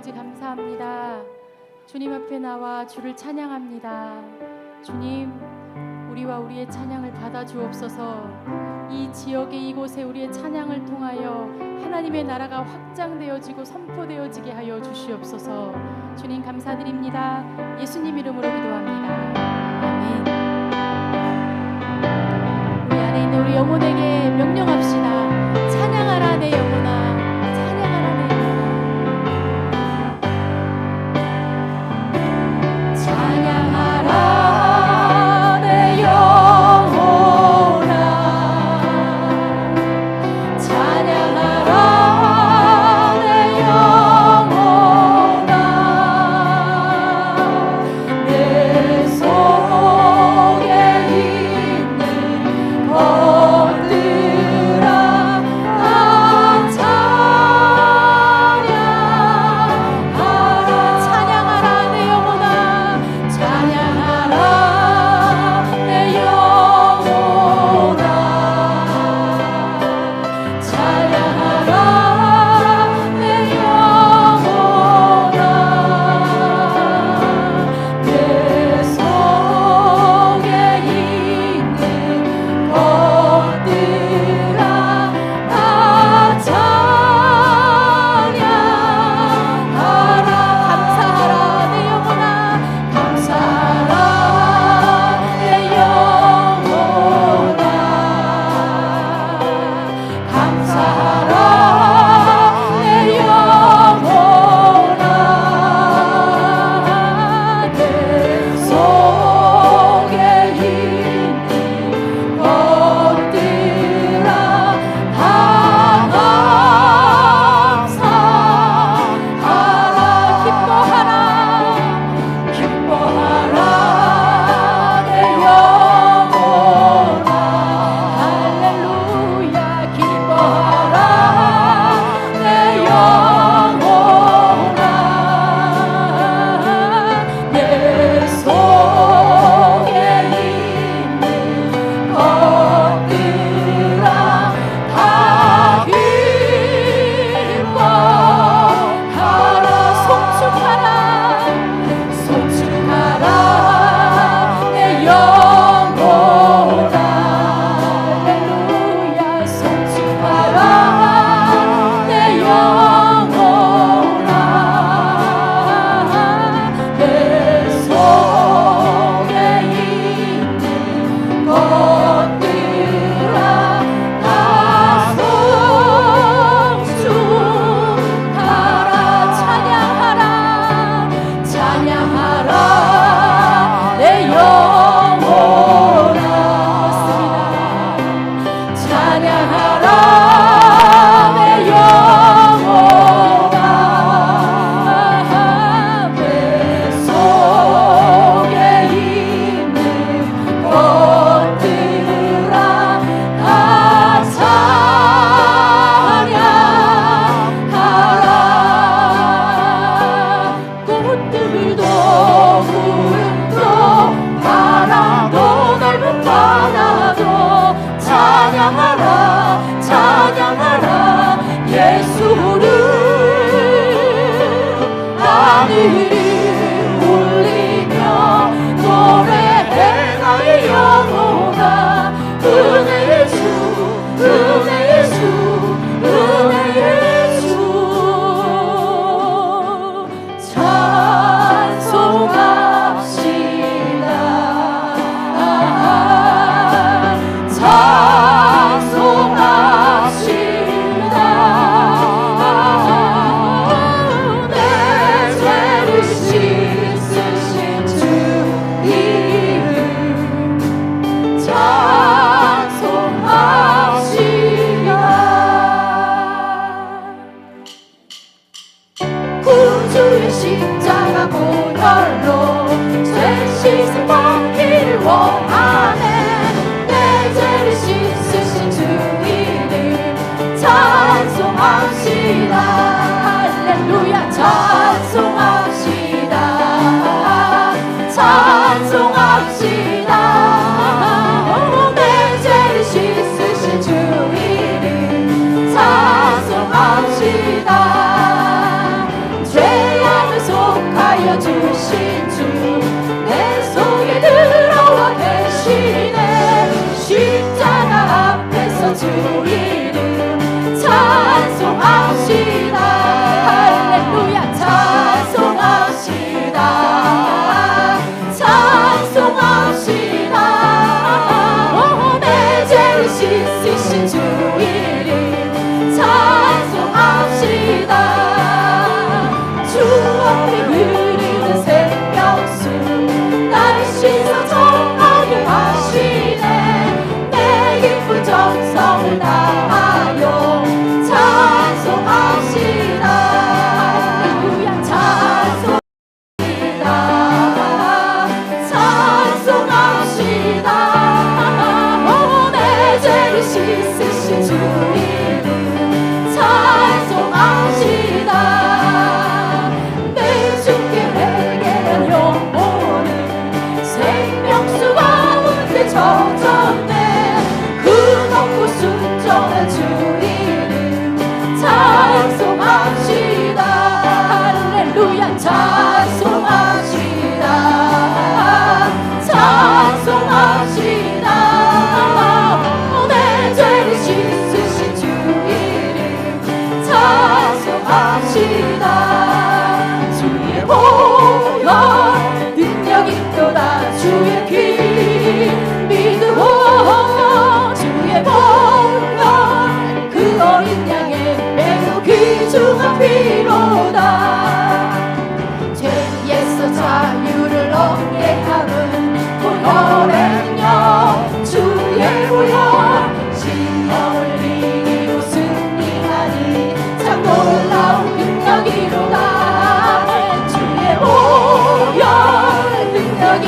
아버지 감사합니다. 주님 앞에 나와 주를 찬양합니다. 주님, 우리와 우리의 찬양을 받아 주옵소서. 이 지역에 이곳에 우리의 찬양을 통하여 하나님의 나라가 확장되어지고 선포되어지게 하여 주시옵소서. 주님 감사드립니다. 예수님 이름으로 기도합니다. 아멘. 우리 안에 있는 우리 영혼에게 명령합시다. 찬양하라 내 영혼아, 찬양하라 내 영혼아. 찬양하라 내 영혼아, 찬양하라 내 영혼아. 내 속에 있는 것들아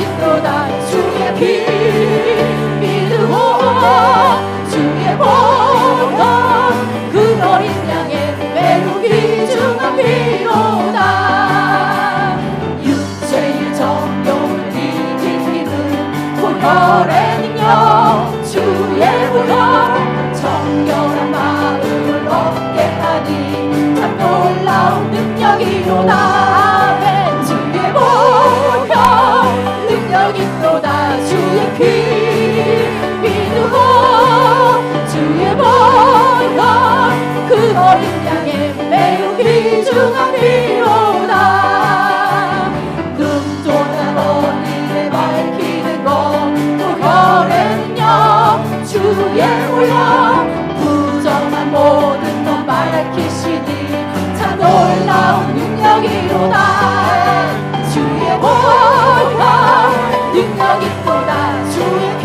있도다 주의 피 믿으오 주의 보혈 그 어린 양의 매우 귀중한 피로다 육체의 정욕을 이길 힘은 보혈의 능력 주의 보혈 정결한 마음을 얻게 하니 참 놀라운 능력이로다 아멘 주의 보혈 능력 있도다 주의 피 믿으오 주의 보혈 그 어린 양의 매우 귀중한 피로다 금조나 어린에 밝히는 것 보혈의 능력 주의 보혈 부정한 모든 것 밝히시니 참 놀라운 능력이로다 주의 보혈 능력 있도다 주의 피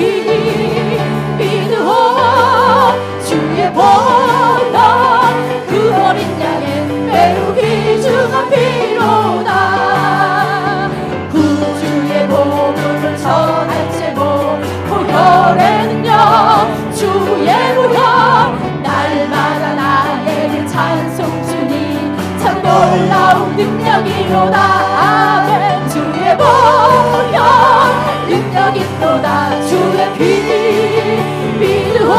믿으오 주의 보혈 그 어린 양의 매우 귀중한 피로다 구주의 복음을 전할 제목 보혈의 능력 주의 보혈 날마다 나에게 찬송 주니 참 놀라운 능력이로다 아멘 주의 보혈 능력 있도다 주의 피 믿으오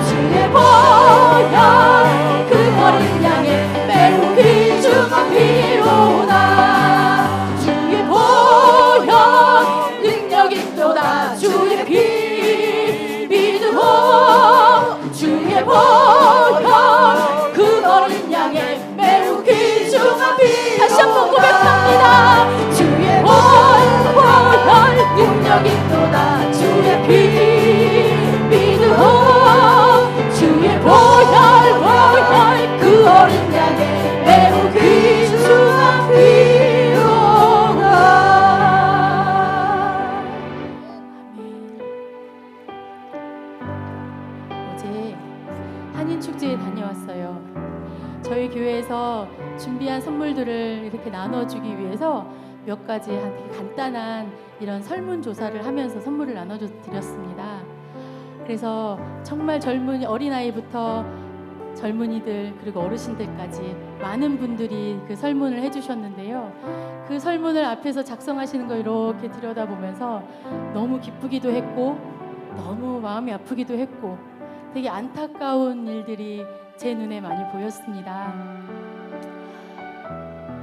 주의 보혈 그 어린 양의 매우 귀중한 피로다 주의 보혈 능력 있도다 주의 피 믿으오 주의 보혈 그 어린 양의 매우 귀중한 피 다시 한번 고백합니다 주의 보혈 능력 있도다 주의 피 믿으오 주의 보혈 그 어린 양의 매우 귀중한 피로다 아멘 어제 한인축제에 다녀왔어요 저희 교회에서 준비한 선물들을 이렇게 나눠주기 위해서 몇 가지 되게 간단한 이런 설문조사를 하면서 선물을 나눠드렸습니다. 그래서 정말 어린아이부터 젊은이들 그리고 어르신들까지 많은 분들이 그 설문을 해주셨는데요. 그 설문을 앞에서 작성하시는 거 이렇게 들여다보면서 너무 기쁘기도 했고 너무 마음이 아프기도 했고 되게 안타까운 일들이 제 눈에 많이 보였습니다.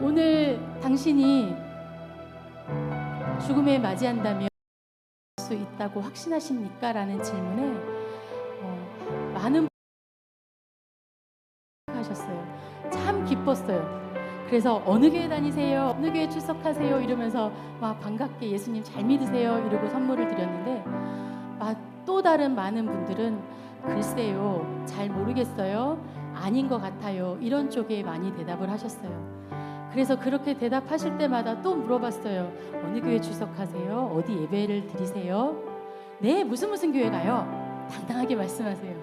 오늘 당신이 죽음에 맞이한다면 수 있다고 확신하십니까? 라는 질문에 많은 분들이 하셨어요. 참 기뻤어요. 그래서 어느 교회 다니세요? 어느 교회 출석하세요? 이러면서 막 반갑게 예수님 잘 믿으세요? 이러고 선물을 드렸는데 또 다른 많은 분들은 글쎄요, 잘 모르겠어요, 아닌 것 같아요, 이런 쪽에 많이 대답을 하셨어요. 그래서 그렇게 대답하실 때마다 또 물어봤어요. 어느 교회 출석하세요? 어디 예배를 드리세요? 네, 무슨 교회 가요? 당당하게 말씀하세요.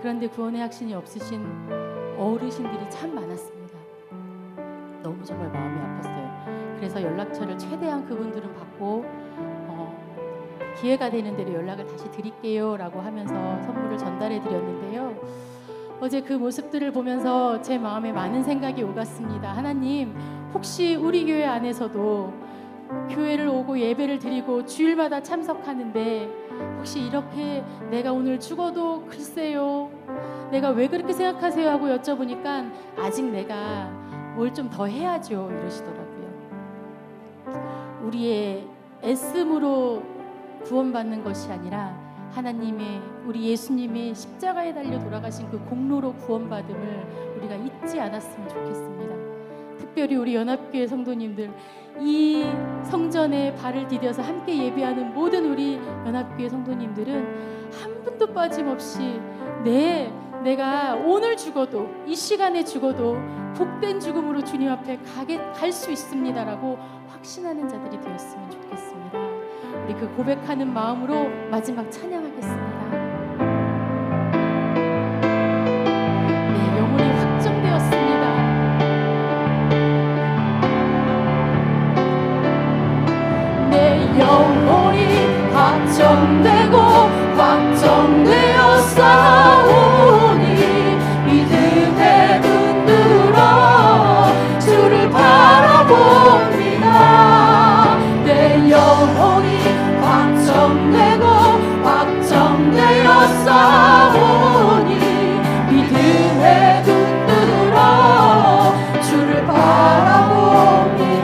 그런데 구원의 확신이 없으신 어르신들이 참 많았습니다. 너무 정말 마음이 아팠어요. 그래서 연락처를 최대한 그분들은 받고 기회가 되는 대로 연락을 다시 드릴게요 라고 하면서 선물을 전달해 드렸는데요. 어제 그 모습들을 보면서 제 마음에 많은 생각이 오갔습니다. 하나님, 혹시 우리 교회 안에서도 교회를 오고 예배를 드리고 주일마다 참석하는데 혹시 이렇게 내가 오늘 죽어도 글쎄요, 내가 왜 그렇게 생각하세요 하고 여쭤보니까 아직 내가 뭘 좀 더 해야죠 이러시더라고요. 우리의 애씀으로 구원받는 것이 아니라 하나님의, 우리 예수님이 십자가에 달려 돌아가신 그 공로로 구원받음을 우리가 잊지 않았으면 좋겠습니다. 특별히 우리 연합교회 성도님들, 이 성전에 발을 디뎌서 함께 예배하는 모든 우리 연합교회 성도님들은 한 분도 빠짐없이 내가 오늘 죽어도, 이 시간에 죽어도 복된 죽음으로 주님 앞에 갈 수 있습니다라고 확신하는 자들이 되었으면 좋겠습니다. 우리 그 고백하는 마음으로 마지막 찬양하겠습니다. 네, 영혼이 확정되었습니다. 내 영혼이 확정되고 확정되어 싸우니 믿음에 눈 들어 주를 바라봅니다. 내 영혼이 확정되고 확정되어 싸우니 믿음에 눈 들어 주를 바라봅니다.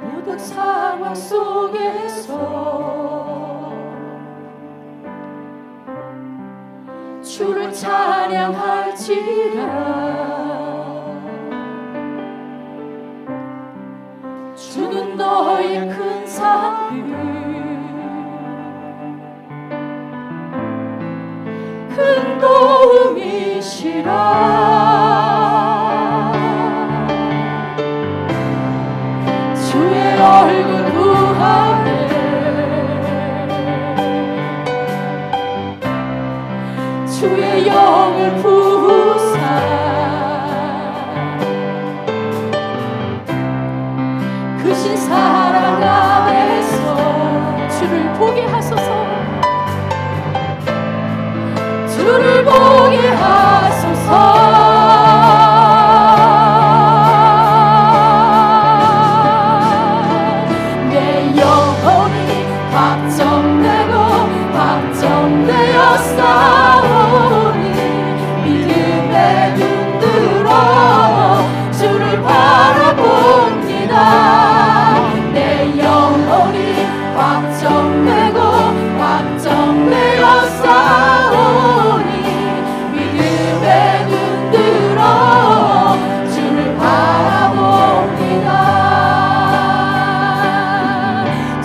모든 상황 속에서 주를 찬양할지라. 주는 너의 큰 산들 큰 도움이시라. 주의 얼굴 구하네 주의 영을 부사 크신 사랑 안에서 주를 보게 하소서. 주를 보게 하소서. 내 영혼이 확정되고 확정되어 싸우니 믿음에 눈 들어 주를 바라봅니다. 내 영혼이 확정되고 확정되어 싸우니 믿음에 눈 들어 주를 바라봅니다.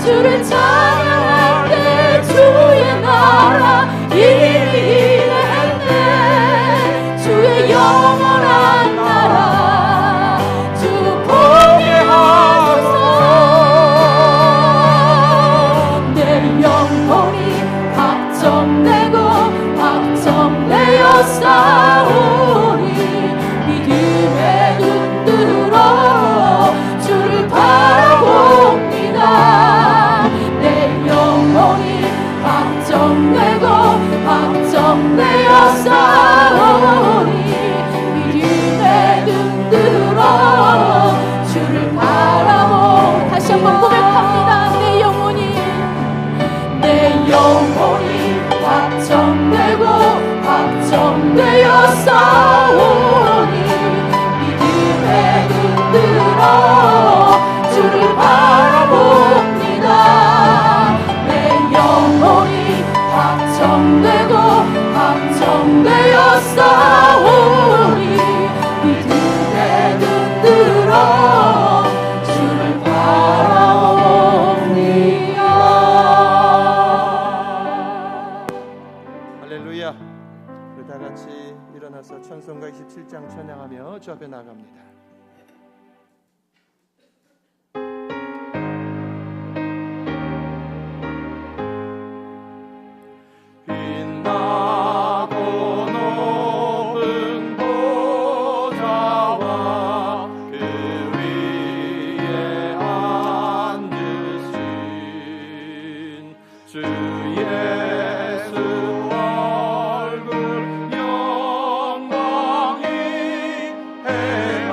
주를 찬양할 때 주의 나라 이미 임했네. 주의 영원한 나라 주 보게 하소서. 내 영혼이 확정되고 확정되어 싸우니 믿음에 눈 들어 주를 바라봅니다. 내 영혼이 확정되고 확정되어 싸우니 믿음에 눈 들어 주를 바라보. 다시 한번 고백합니다. 내 영혼이 확정되고 확정되어 싸우니 믿음에 눈 들어 주를 바라봅니다. 내 영혼이 확정되고 확정되어 싸우니 믿음에 눈 들어 주를 바라봅니다. 할렐루야. 우리 다 같이 일어나서 찬송가 27장 찬양하며 주 앞에 나갑니다. 예수 얼굴 영광이 행하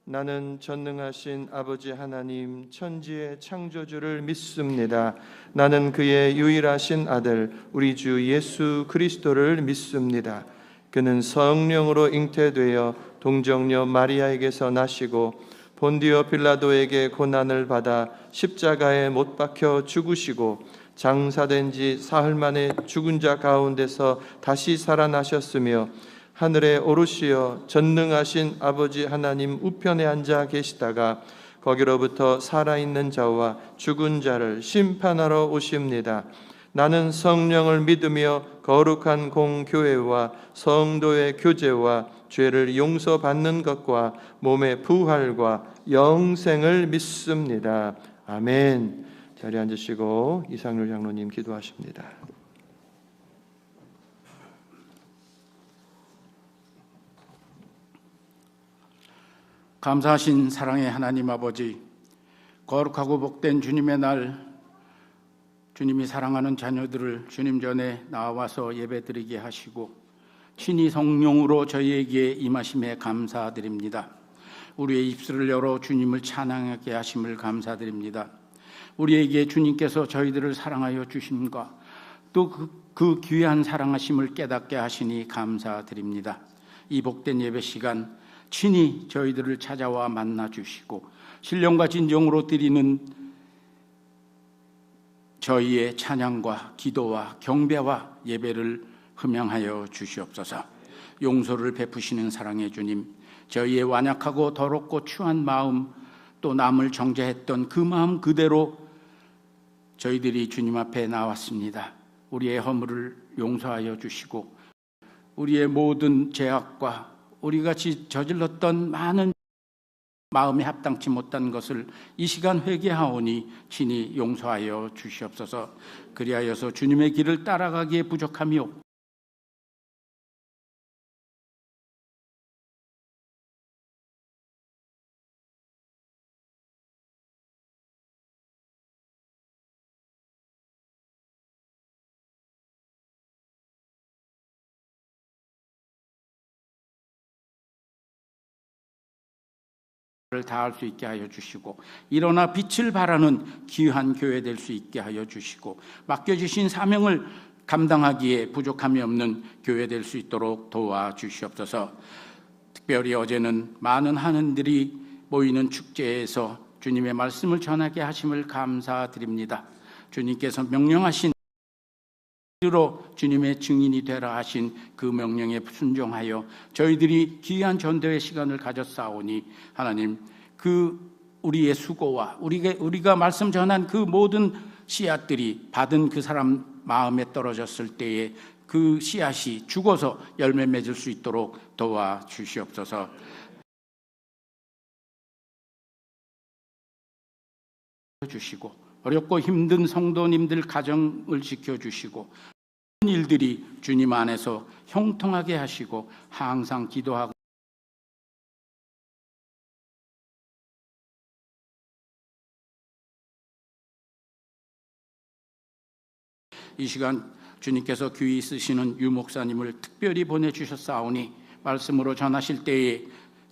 나는 전능하신 아버지 하나님 천지의 창조주를 믿습니다. 나는 그의 유일하신 아들 우리 주 예수 그리스도를 믿습니다. 그는 성령으로 잉태되어 동정녀 마리아에게서 나시고 본디오 빌라도에게 고난을 받아 십자가에 못 박혀 죽으시고 장사된 지 사흘 만에 죽은 자 가운데서 다시 살아나셨으며 하늘에 오르시어 전능하신 아버지 하나님 우편에 앉아 계시다가 거기로부터 살아있는 자와 죽은 자를 심판하러 오십니다. 나는 성령을 믿으며 거룩한 공교회와 성도의 교제와 죄를 용서받는 것과 몸의 부활과 영생을 믿습니다. 아멘. 자리에 앉으시고 이상률 장로님 기도하십니다. 감사하신 사랑의 하나님 아버지, 거룩하고 복된 주님의 날, 주님이 사랑하는 자녀들을 주님 전에 나와서 예배드리게 하시고 친히 성령으로 저희에게 임하심에 감사드립니다. 우리의 입술을 열어 주님을 찬양하게 하심을 감사드립니다. 우리에게 주님께서 저희들을 사랑하여 주심과 또 그 귀한 사랑하심을 깨닫게 하시니 감사드립니다. 이 복된 예배 시간 친히 저희들을 찾아와 만나 주시고 신령과 진정으로 드리는 저희의 찬양과 기도와 경배와 예배를 흠양하여 주시옵소서. 용서를 베푸시는 사랑의 주님, 저희의 완약하고 더럽고 추한 마음, 또 남을 정죄했던 그 마음 그대로 저희들이 주님 앞에 나왔습니다. 우리의 허물을 용서하여 주시고 우리의 모든 죄악과 우리가 저질렀던 많은 마음에 합당치 못한 것을 이 시간 회개하오니 친히 용서하여 주시옵소서. 그리하여서 주님의 길을 따라가기에 부족함이 없고 다할 수 있게 하여 주시고 일어나 빛을 발하는 귀한 교회 될 수 있게 하여 주시고 맡겨주신 사명을 감당하기에 부족함이 없는 교회 될 수 있도록 도와주시옵소서. 특별히 어제는 많은 하느님들이 모이는 축제에서 주님의 말씀을 전하게 하심을 감사드립니다. 주님께서 명령하신 로 주님의 증인이 되라 하신 그 명령에 순종하여 저희들이 귀한 전도의 시간을 가졌사오니 하나님, 그 우리의 수고와 우리가 말씀 전한 그 모든 씨앗들이 받은 그 사람 마음에 떨어졌을 때에 그 씨앗이 죽어서 열매 맺을 수 있도록 도와주시옵소서. 주시고 어렵고 힘든 성도님들 가정을 지켜주시고 일들이 주님 안에서 형통하게 하시고 항상 기도하고 이 시간 주님께서 귀히 쓰시는 유 목사님을 특별히 보내주셨사오니 말씀으로 전하실 때에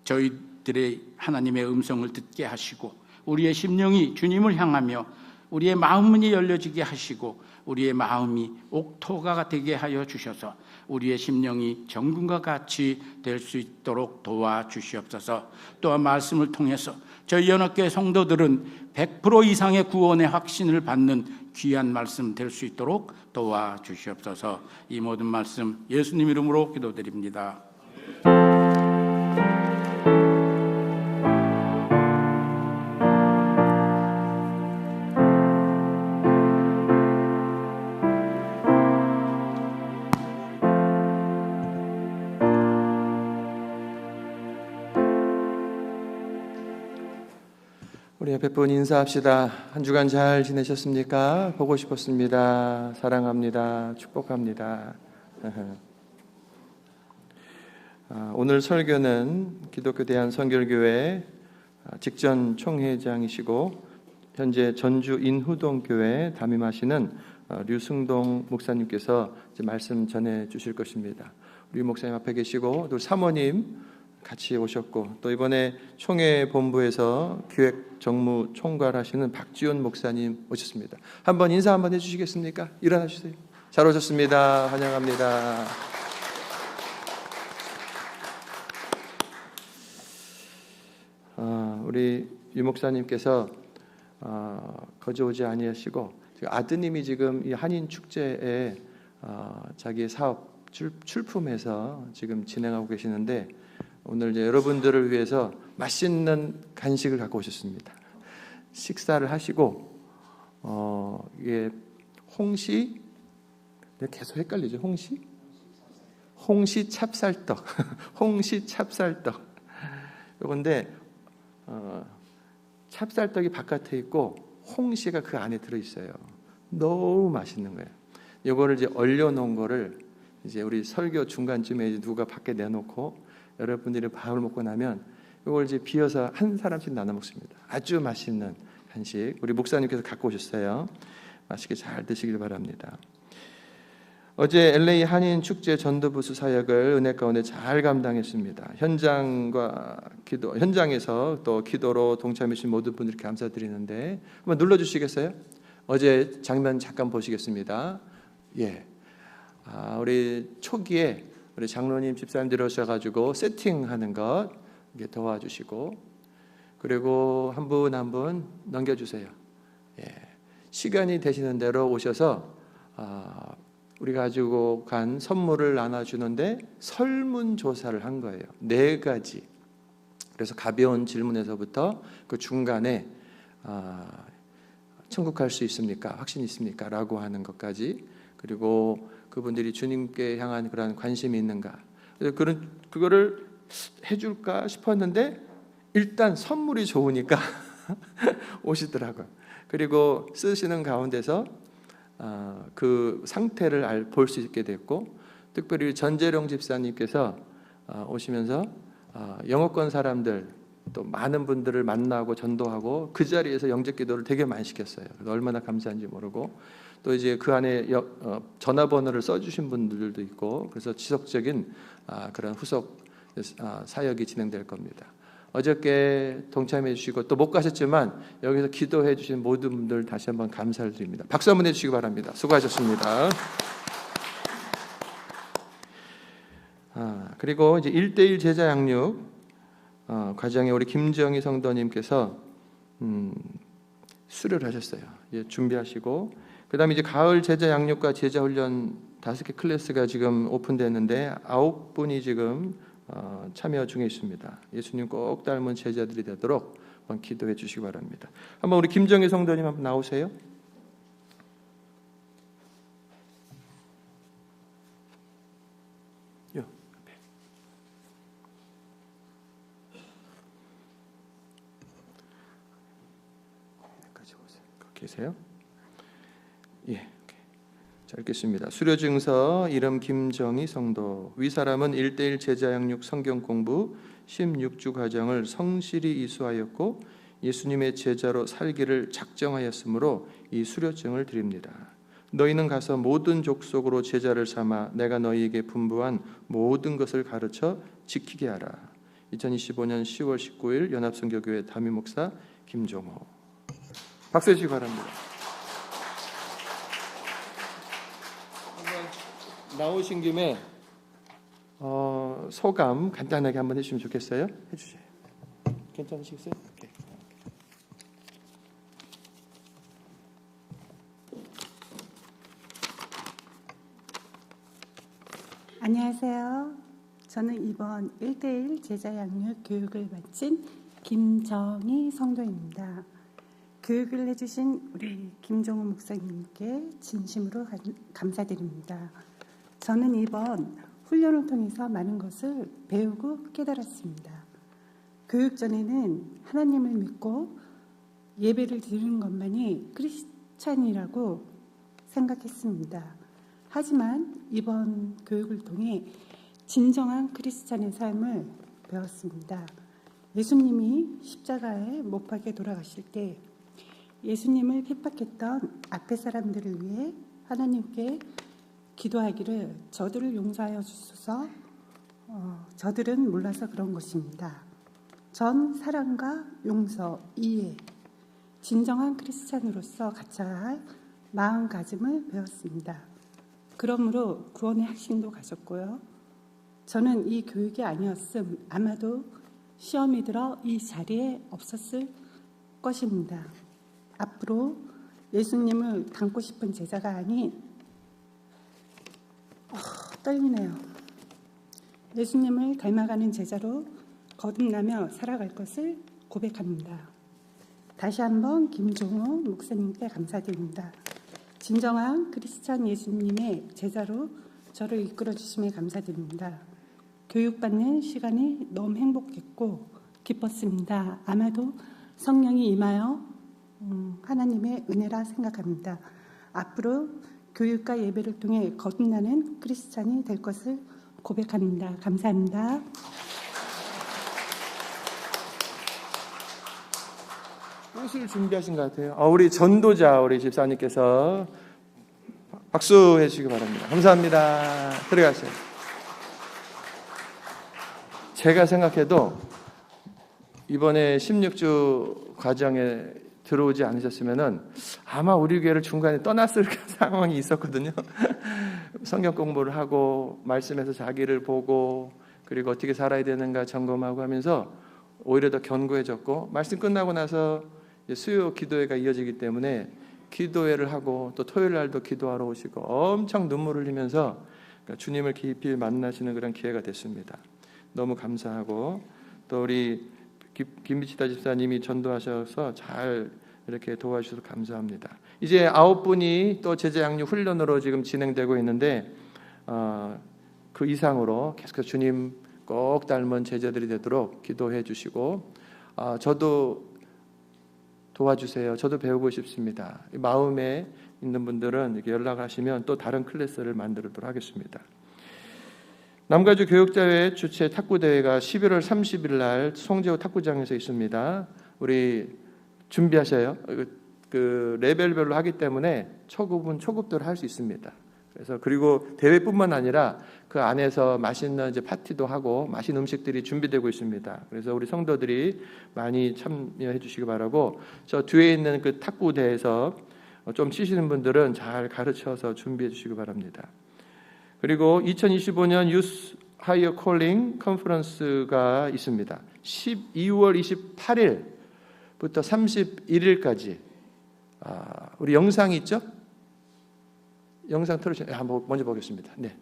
저희들의 하나님의 음성을 듣게 하시고 우리의 심령이 주님을 향하며 우리의 마음문이 열려지게 하시고 우리의 마음이 옥토가 되게 하여 주셔서 우리의 심령이 정금과 같이 될 수 있도록 도와주시옵소서. 또한 말씀을 통해서 저희 연합교회 성도들은 100% 이상의 구원의 확신을 받는 귀한 말씀 될 수 있도록 도와주시옵소서. 이 모든 말씀 예수님 이름으로 기도드립니다. 우리 옆에 분 인사합시다. 한 주간 잘 지내셨습니까? 보고 싶었습니다. 사랑합니다. 축복합니다. 오늘 설교는 기독교 대한선결교회 직전 총회장이시고 현재 전주 인후동교회 담임하시는 류승동 목사님께서 이제 말씀 전해 주실 것입니다. 우리 목사님 앞에 계시고 또 사모님 같이 오셨고, 또 이번에 총회 본부에서 기획 정무 총괄하시는 박지원 목사님 오셨습니다. 한번 인사 한번 해주시겠습니까? 일어나 주세요. 잘 오셨습니다. 환영합니다. 우리 유 목사님께서 거저 오지 아니하시고 아드님이 지금 이 한인 축제에 자기 사업 출품해서 지금 진행하고 계시는데, 오늘 이제 여러분들을 위해서 맛있는 간식을 갖고 오셨습니다. 식사를 하시고 이게 홍시, 내가 계속 헷갈리죠. 홍시 찹쌀떡, 홍시 찹쌀떡. 요건데 찹쌀떡이 바깥에 있고 홍시가 그 안에 들어 있어요. 너무 맛있는 거예요. 요거를 이제 얼려놓은 거를 이제 우리 설교 중간쯤에 누가 밖에 내놓고 여러분들이 밥을 먹고 나면 이걸 이제 비어서 한 사람씩 나눠 먹습니다. 아주 맛있는 간식 우리 목사님께서 갖고 오셨어요. 맛있게 잘 드시길 바랍니다. 어제 LA 한인 축제 전도부수 사역을 은혜 가운데 잘 감당했습니다. 현장에서 또 기도로 동참해 주신 모든 분들께 감사드리는데, 한번 눌러주시겠어요? 어제 장면 잠깐 보시겠습니다. 예, 우리 초기에 우리 장로님 집사님들이 오셔가지고 세팅하는 것 이렇게 도와주시고, 그리고 한 분 한 분 넘겨주세요. 예, 시간이 되시는 대로 오셔서 우리가 가지고 간 선물을 나눠주는데 설문조사를 한 거예요. 4가지. 그래서 가벼운 질문에서부터 그 중간에 천국 갈 수 있습니까? 확신 있습니까? 라고 하는 것까지, 그리고 그분들이 주님께 향한 그런 관심이 있는가, 그거를 해줄까 싶었는데 일단 선물이 좋으니까 오시더라고요. 그리고 쓰시는 가운데서 그 상태를 볼 수 있게 됐고, 특별히 전재룡 집사님께서 오시면서 영어권 사람들 또 많은 분들을 만나고 전도하고 그 자리에서 영접 기도를 되게 많이 시켰어요. 얼마나 감사한지 모르고, 또 이제 그 안에 전화번호를 써주신 분들도 있고, 그래서 지속적인 그런 후속 사역이 진행될 겁니다. 어저께 동참해 주시고 또 못 가셨지만 여기서 기도해 주신 모든 분들 다시 한번 감사를 드립니다. 박수 한번 해주시기 바랍니다. 수고하셨습니다. 그리고 이제 1:1 제자 양육 과정에 우리 김정희 성도님께서 수료를 하셨어요. 예, 준비하시고, 그 다음에 이제 가을 제자 양육과 제자 훈련 5개 클래스가 지금 오픈됐는데 9분이 지금 참여 중에 있습니다. 예수님 꼭 닮은 제자들이 되도록 한번 기도해 주시기 바랍니다. 한번 우리 김정희 성도님 한번 나오세요. 계세요? 예. 자, 읽겠습니다. 수료 증서, 이름 김정희 성도. 위 사람은 1:1 제자 양육 성경 공부 16주 과정을 성실히 이수하였고 예수님의 제자로 살기를 작정하였으므로 이 수료증을 드립니다. 너희는 가서 모든 족속으로 제자를 삼아 내가 너희에게 분부한 모든 것을 가르쳐 지키게 하라. 2025년 10월 19일 연합선교교회 담임 목사 김종호. 박수 해주시기 바랍니다. 나오신 김에 소감 간단하게 한번 해주시면 좋겠어요. 해주세요. 괜찮으시겠어요? 오케이. 안녕하세요. 저는 이번 1:1 제자 양육 교육을 마친 김정희 성도입니다. 교육을 해주신 우리 김종호 목사님께 진심으로 감사드립니다. 저는 이번 훈련을 통해서 많은 것을 배우고 깨달았습니다. 교육 전에는 하나님을 믿고 예배를 드리는 것만이 크리스찬이라고 생각했습니다. 하지만 이번 교육을 통해 진정한 크리스찬의 삶을 배웠습니다. 예수님이 십자가에 못 박혀 돌아가실 때 예수님을 핍박했던 앞에 사람들을 위해 하나님께 기도하기를 저들을 용서하여 주소서 저들은 몰라서 그런 것입니다. 전 사랑과 용서, 이해, 진정한 크리스찬으로서 갖춰야 할 마음가짐을 배웠습니다. 그러므로 구원의 확신도 가졌고요. 저는 이 교육이 아니었음 아마도 시험이 들어 이 자리에 없었을 것입니다. 앞으로 예수님을 닮고 싶은 제자가 아닌 떨리네요. 예수님을 닮아가는 제자로 거듭나며 살아갈 것을 고백합니다. 다시 한번 김종호 목사님께 감사드립니다. 진정한 크리스찬 예수님의 제자로 저를 이끌어 주심에 감사드립니다. 교육받는 시간이 너무 행복했고 기뻤습니다. 아마도 성령이 임하여 하나님의 은혜라 생각합니다. 앞으로 교육과 예배를 통해 거듭나는 크리스찬이 될 것을 고백합니다. 감사합니다. 꽃을 준비하신 것 같아요. 우리 전도자 우리 집사님께서 박수 해주시기 바랍니다. 감사합니다. 들어가세요. 제가 생각해도 이번에 16주 과정에 들어오지 않으셨으면은 아마 우리 교회를 중간에 떠났을 상황이 있었거든요. 성경 공부를 하고 말씀에서 자기를 보고 그리고 어떻게 살아야 되는가 점검하고 하면서 오히려 더 견고해졌고 말씀 끝나고 나서 수요 기도회가 이어지기 때문에 기도회를 하고 또 토요일 날도 기도하러 오시고 엄청 눈물을 흘리면서 주님을 깊이 만나시는 그런 기회가 됐습니다. 너무 감사하고 또 우리 김미치다 집사님이 전도하셔서 잘 이렇게 도와주셔서 감사합니다. 이제 9분이 또 제자 양육 훈련으로 지금 진행되고 있는데 그 이상으로 계속해서 주님 꼭 닮은 제자들이 되도록 기도해 주시고 저도 도와주세요. 저도 배우고 싶습니다. 마음에 있는 분들은 이렇게 연락하시면 또 다른 클래스를 만들도록 하겠습니다. 남가주 교육자회 주최 탁구대회가 11월 30일 날 송재호 탁구장에서 있습니다. 우리 준비하셔요. 그 레벨별로 하기 때문에 초급은 초급대로 할 수 있습니다. 그래서 그리고 대회뿐만 아니라 그 안에서 맛있는 이제 파티도 하고 맛있는 음식들이 준비되고 있습니다. 그래서 우리 성도들이 많이 참여해 주시기 바라고 저 뒤에 있는 그 탁구대에서 좀 치시는 분들은 잘 가르쳐서 준비해 주시기 바랍니다. 그리고 2025년 유스 하이어 콜링 컨퍼런스가 있습니다. 12월 28일부터 31일까지 우리 영상이 있죠? 영상 틀어주세요. 한번 먼저 보겠습니다. 네.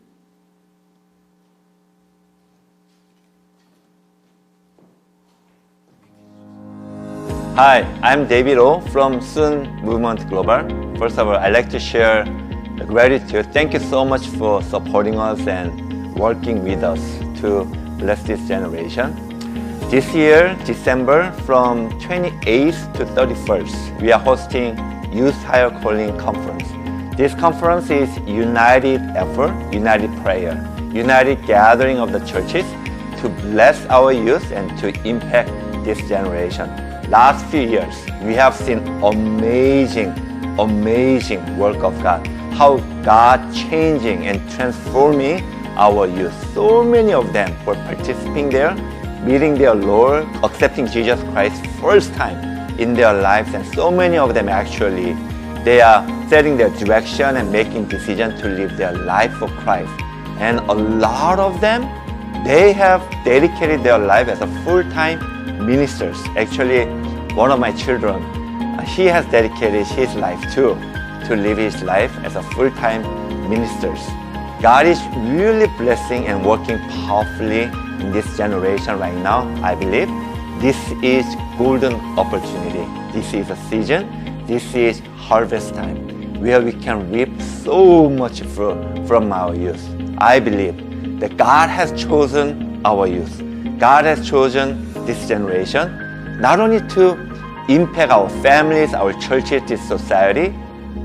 Hi, I'm David O from Sun Movement Global. First of all, I'd like to share the gratitude. Thank you so much for supporting us and working with us to bless this generation. This year, December, from 28th to 31st, we are hosting Youth Higher Calling Conference. This conference is united effort, united prayer, united gathering of the churches to bless our youth and to impact this generation. Last few years, we have seen amazing work of God. How God changing and transforming our youth. So many of them were participating there, meeting their Lord, accepting Jesus Christ first time in their lives, and so many of them actually they are setting their direction and making decisions to live their life for Christ. And a lot of them, they have dedicated their life as a full-time ministers. Actually, one of my children, he has dedicated his life too, to live his life as a full-time ministers. God is really blessing and working powerfully in this generation right now. I believe this is golden opportunity. This is a season. This is harvest time where we can reap so much fruit from our youth. I believe that God has chosen our youth. God has chosen this generation not only to impact our families, our churches, this society,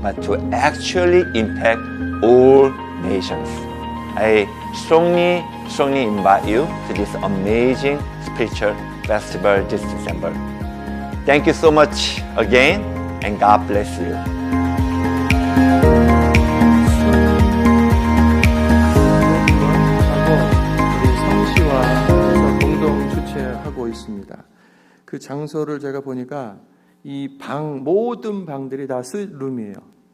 but to actually impact all nations. I strongly invite you to this amazing spiritual festival this December. Thank you so much again, and God bless you. 우리 성시호 그 장소를 제가 보니까 이 모든 방들이 다 스룸이에요.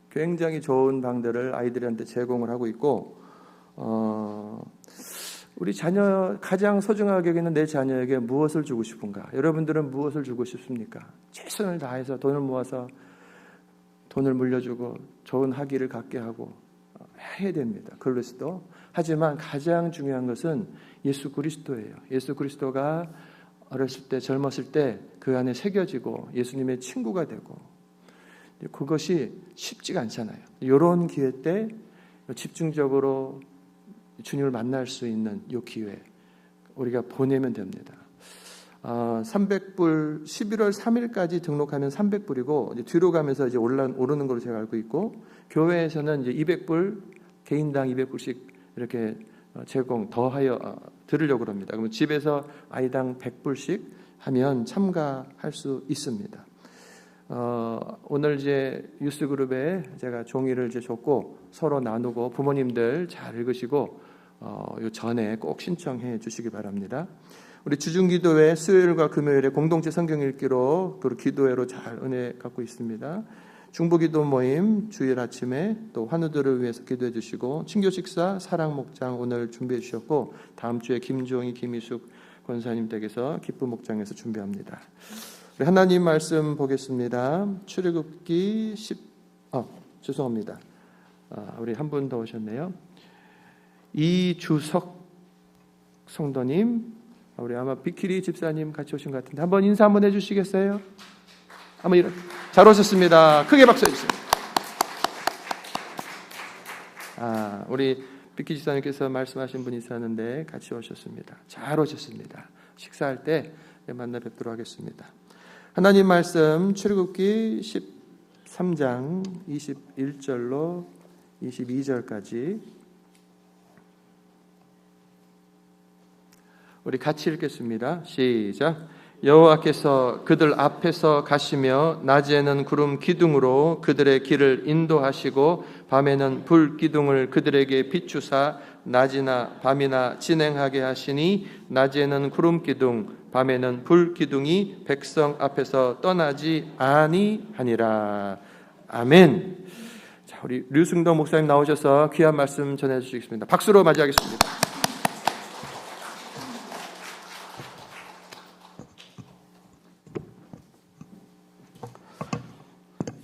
굉장히 좋은 방들을 아이들한테 제공을 하고 있고, 우리 자녀 가장 소중하게 여기는 내 자녀에게 무엇을 주고 싶은가? 여러분들은 무엇을 주고 싶습니까? 최선을 다해서 돈을 모아서 돈을 물려주고 좋은 학위를 갖게 하고 해야 됩니다. 그리스도. 하지만 가장 중요한 것은 예수 그리스도예요. 예수 그리스도가 어렸을 때, 젊었을 때 그 안에 새겨지고 예수님의 친구가 되고, 그것이 쉽지가 않잖아요. 이런 기회 때 집중적으로 주님을 만날 수 있는 이 기회 우리가 보내면 됩니다. 300불 11월 3일까지 등록하면 300불이고 이제 뒤로 가면서 이제 오르는 걸로 제가 알고 있고, 교회에서는 이제 200불 개인당 200불씩 이렇게 제공 더하여 드리려고 합니다. 그러면 집에서 아이당 100불씩 하면 참가할 수 있습니다. 오늘 이제 유스그룹에 제가 종이를 이제 줬고 서로 나누고 부모님들 잘 읽으시고 요 전에 꼭 신청해 주시기 바랍니다. 우리 주중기도회 수요일과 금요일에 공동체 성경 읽기로 그리고 기도회로 잘 은혜 갖고 있습니다. 중보기도 모임 주일 아침에 또 환우들을 위해서 기도해 주시고, 친교 식사 사랑 목장 오늘 준비해 주셨고, 다음 주에 김종희 김희숙 권사님 댁에서 기쁨 목장에서 준비합니다. 우리 하나님 말씀 보겠습니다. 출애굽기 죄송합니다. 우리 한 분 더 오셨네요. 이주석 성도님, 우리 아마 비키리 집사님 같이 오신 것 같은데 한번 인사 한번 해주시겠어요? 한번 잘 오셨습니다. 크게 박수 해주세요. 우리 비키리 집사님께서 말씀하신 분이 있었는데 같이 오셨습니다. 잘 오셨습니다. 식사할 때 만나 뵙도록 하겠습니다. 하나님 말씀 출애굽기 13장 21절로 22절까지 우리 같이 읽겠습니다. 시작. 여호와께서 그들 앞에서 가시며 낮에는 구름 기둥으로 그들의 길을 인도하시고 밤에는 불 기둥을 그들에게 비추사 낮이나 밤이나 진행하게 하시니 낮에는 구름 기둥 밤에는 불 기둥이 백성 앞에서 떠나지 아니하니라. 아멘. 자, 우리 류승동 목사님 나오셔서 귀한 말씀 전해 주시겠습니다. 박수로 맞이하겠습니다.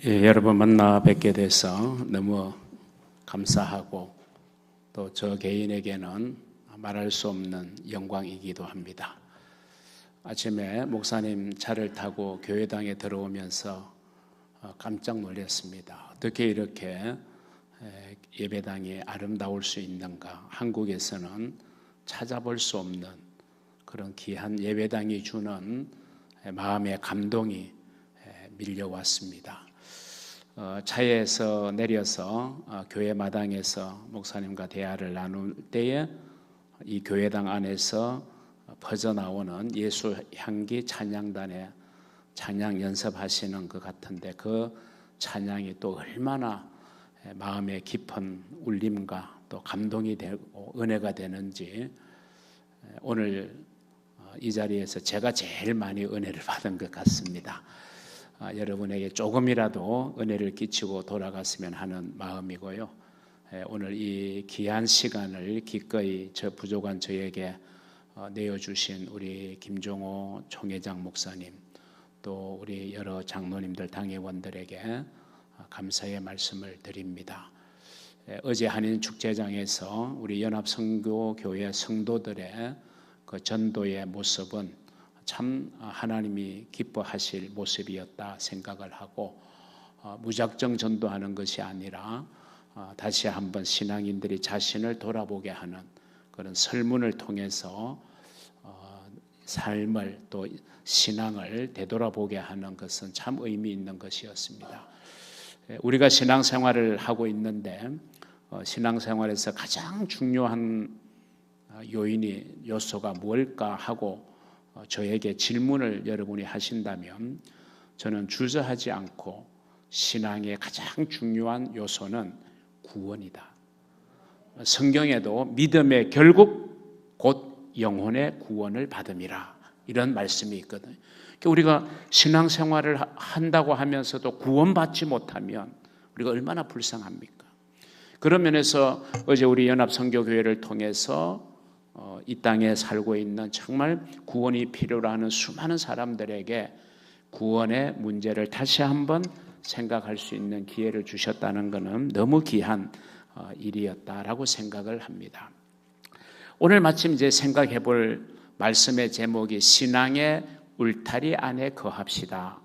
예, 여러분 만나 뵙게 돼서 너무 감사하고 또 저 개인에게는 말할 수 없는 영광이기도 합니다. 아침에 목사님 차를 타고 교회당에 들어오면서 깜짝 놀랐습니다. 어떻게 이렇게 예배당이 아름다울 수 있는가? 한국에서는 찾아볼 수 없는 그런 귀한 예배당이 주는 마음의 감동이 밀려왔습니다. 차에서 내려서 교회 마당에서 목사님과 대화를 나눌 때에 이 교회당 안에서 퍼져나오는 예수 향기 찬양단의 찬양 연습하시는 것 같은데, 그 찬양이 또 얼마나 마음에 깊은 울림과 또 감동이 되고 은혜가 되는지, 오늘 이 자리에서 제가 제일 많이 은혜를 받은 것 같습니다. 여러분에게 조금이라도 은혜를 끼치고 돌아갔으면 하는 마음이고요. 오늘 이 귀한 시간을 기꺼이 저 부족한 저에게 내어주신 우리 김종호 총회장 목사님, 또 우리 여러 장로님들 당회원들에게 감사의 말씀을 드립니다. 어제 한인 축제장에서 우리 연합선교교회 성도들의 그 전도의 모습은 참 하나님이 기뻐하실 모습이었다 생각을 하고, 무작정 전도하는 것이 아니라 다시 한번 신앙인들이 자신을 돌아보게 하는 그런 설문을 통해서 삶을 또 신앙을 되돌아보게 하는 것은 참 의미 있는 것이었습니다. 우리가 신앙생활을 하고 있는데 신앙생활에서 가장 중요한 요소가 뭘까 하고 저에게 질문을 여러분이 하신다면, 저는 주저하지 않고 신앙의 가장 중요한 요소는 구원이다. 성경에도 믿음의 결국 곧 영혼의 구원을 받음이라 이런 말씀이 있거든요. 우리가 신앙생활을 한다고 하면서도 구원받지 못하면 우리가 얼마나 불쌍합니까? 그런 면에서 어제 우리 연합선교교회를 통해서 이 땅에 살고 있는 정말 구원이 필요로 하는 수많은 사람들에게 구원의 문제를 다시 한번 생각할 수 있는 기회를 주셨다는 것은 너무 귀한 일이었다라고 생각을 합니다. 오늘 마침 이제 생각해 볼 말씀의 제목이 신앙의 울타리 안에 거합시다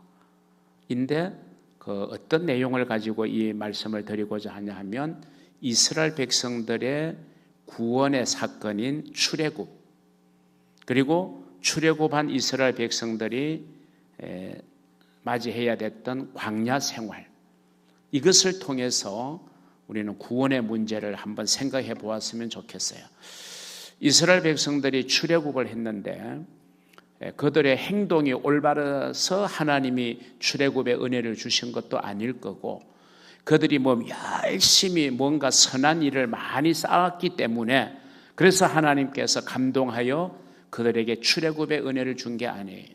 인데 어떤 내용을 가지고 이 말씀을 드리고자 하냐 하면 이스라엘 백성들의 구원의 사건인 출애굽, 그리고 출애굽한 이스라엘 백성들이 맞이해야 됐던 광야 생활, 이것을 통해서 우리는 구원의 문제를 한번 생각해 보았으면 좋겠어요. 이스라엘 백성들이 출애굽을 했는데 그들의 행동이 올바라서 하나님이 출애굽의 은혜를 주신 것도 아닐 거고, 그들이 열심히 뭔가 선한 일을 많이 쌓았기 때문에 그래서 하나님께서 감동하여 그들에게 출애굽의 은혜를 준 게 아니에요.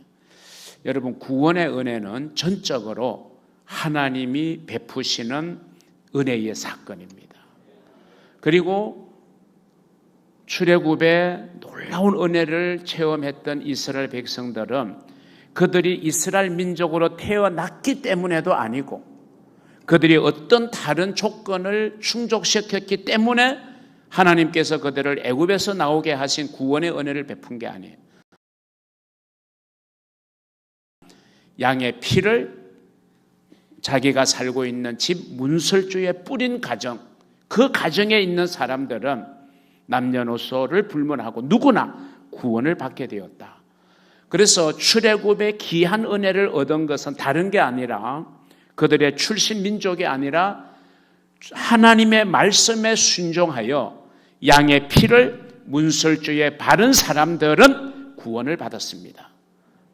여러분, 구원의 은혜는 전적으로 하나님이 베푸시는 은혜의 사건입니다. 그리고 출애굽의 놀라운 은혜를 체험했던 이스라엘 백성들은 그들이 이스라엘 민족으로 태어났기 때문에도 아니고 그들이 어떤 다른 조건을 충족시켰기 때문에 하나님께서 그들을 애굽에서 나오게 하신 구원의 은혜를 베푼 게 아니에요. 양의 피를 자기가 살고 있는 집 문설주에 뿌린 가정, 그 가정에 있는 사람들은 남녀노소를 불문하고 누구나 구원을 받게 되었다. 그래서 출애굽의 귀한 은혜를 얻은 것은 다른 게 아니라 그들의 출신 민족이 아니라 하나님의 말씀에 순종하여 양의 피를 문설주에 바른 사람들은 구원을 받았습니다.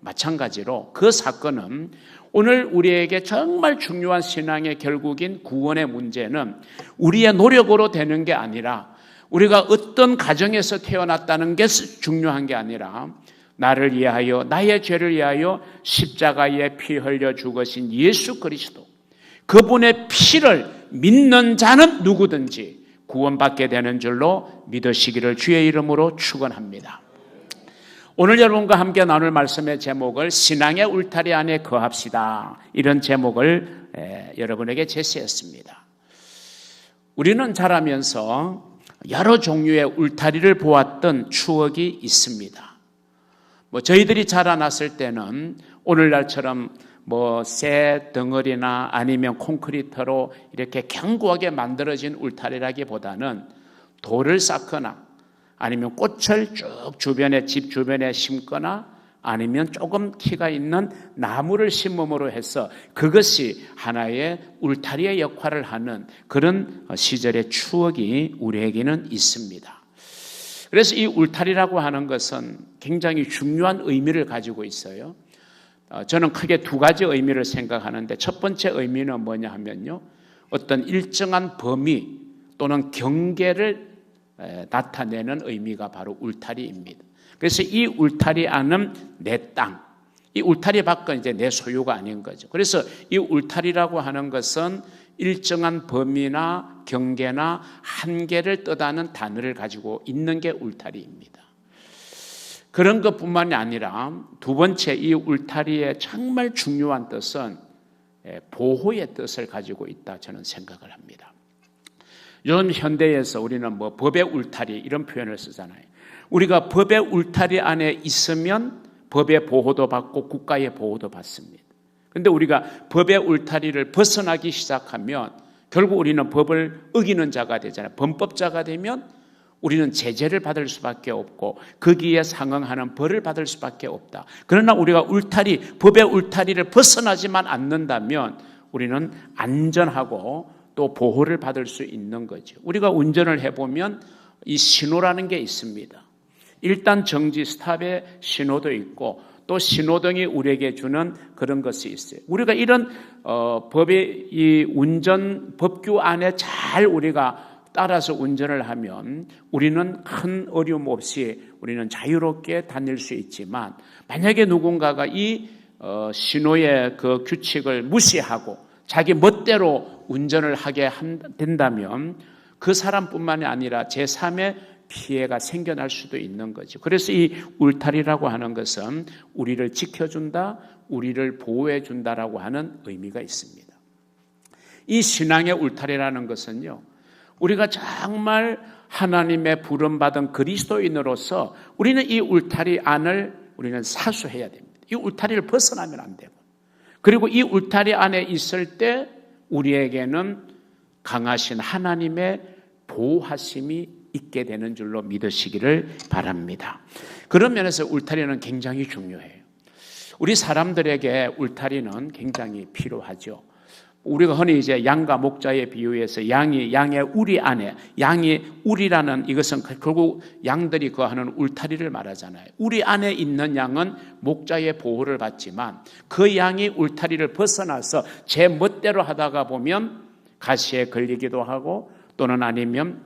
마찬가지로 그 사건은 오늘 우리에게 정말 중요한 신앙의 결국인 구원의 문제는 우리의 노력으로 되는 게 아니라, 우리가 어떤 가정에서 태어났다는 게 중요한 게 아니라 나를 위하여, 나의 죄를 위하여 십자가에 피 흘려 죽으신 예수 그리스도, 그분의 피를 믿는 자는 누구든지 구원받게 되는 줄로 믿으시기를 주의 이름으로 축원합니다. 오늘 여러분과 함께 나눌 말씀의 제목을 신앙의 울타리 안에 거합시다, 이런 제목을 여러분에게 제시했습니다. 우리는 자라면서 여러 종류의 울타리를 보았던 추억이 있습니다. 저희들이 자라났을 때는 오늘날처럼 새 덩어리나 아니면 콘크리트로 이렇게 견고하게 만들어진 울타리라기보다는 돌을 쌓거나 아니면 꽃을 쭉 주변에, 집 주변에 심거나 아니면 조금 키가 있는 나무를 심음으로 해서 그것이 하나의 울타리의 역할을 하는 그런 시절의 추억이 우리에게는 있습니다. 그래서 이 울타리라고 하는 것은 굉장히 중요한 의미를 가지고 있어요. 저는 크게 두 가지 의미를 생각하는데, 첫 번째 의미는 뭐냐 하면요, 어떤 일정한 범위 또는 경계를 나타내는 의미가 바로 울타리입니다. 그래서 이 울타리 안은 내 땅, 이 울타리 밖은 이제 내 소유가 아닌 거죠. 그래서 이 울타리라고 하는 것은 일정한 범위나 경계나 한계를 뜻하는 단어를 가지고 있는 게 울타리입니다. 그런 것뿐만이 아니라 두 번째, 이 울타리의 정말 중요한 뜻은 보호의 뜻을 가지고 있다, 저는 생각을 합니다. 요즘 현대에서 우리는 법의 울타리 이런 표현을 쓰잖아요. 우리가 법의 울타리 안에 있으면 법의 보호도 받고 국가의 보호도 받습니다. 그런데 우리가 법의 울타리를 벗어나기 시작하면 결국 우리는 법을 어기는 자가 되잖아요. 범법자가 되면 우리는 제재를 받을 수밖에 없고 거기에 상응하는 벌을 받을 수밖에 없다. 그러나 우리가 법의 울타리를 벗어나지만 않는다면 우리는 안전하고 또 보호를 받을 수 있는 거죠. 우리가 운전을 해보면 이 신호라는 게 있습니다. 일단 정지, 스탑의 신호도 있고 또 신호등이 우리에게 주는 그런 것이 있어요. 우리가 이런 법의 이 운전 법규 안에 잘 우리가 따라서 운전을 하면 우리는 큰 어려움 없이 우리는 자유롭게 다닐 수 있지만, 만약에 누군가가 이 신호의 그 규칙을 무시하고 자기 멋대로 운전을 하게 된다면 그 사람뿐만이 아니라 제3의 피해가 생겨날 수도 있는 거죠. 그래서 이 울타리라고 하는 것은 우리를 지켜준다, 우리를 보호해준다라고 하는 의미가 있습니다. 이 신앙의 울타리라는 것은요, 우리가 정말 하나님의 부름받은 그리스도인으로서 우리는 이 울타리 안을 우리는 사수해야 됩니다. 이 울타리를 벗어나면 안 되고, 그리고 이 울타리 안에 있을 때 우리에게는 강하신 하나님의 보호하심이 있게 되는 줄로 믿으시기를 바랍니다. 그런 면에서 울타리는 굉장히 중요해요. 우리 사람들에게 울타리는 굉장히 필요하죠. 우리가 흔히 이제 양과 목자의 비유에서 양의 우리 안에, 양이 우리라는 이것은 결국 양들이 거하는 울타리를 말하잖아요. 우리 안에 있는 양은 목자의 보호를 받지만 그 양이 울타리를 벗어나서 제 멋대로 하다가 보면 가시에 걸리기도 하고 또는 아니면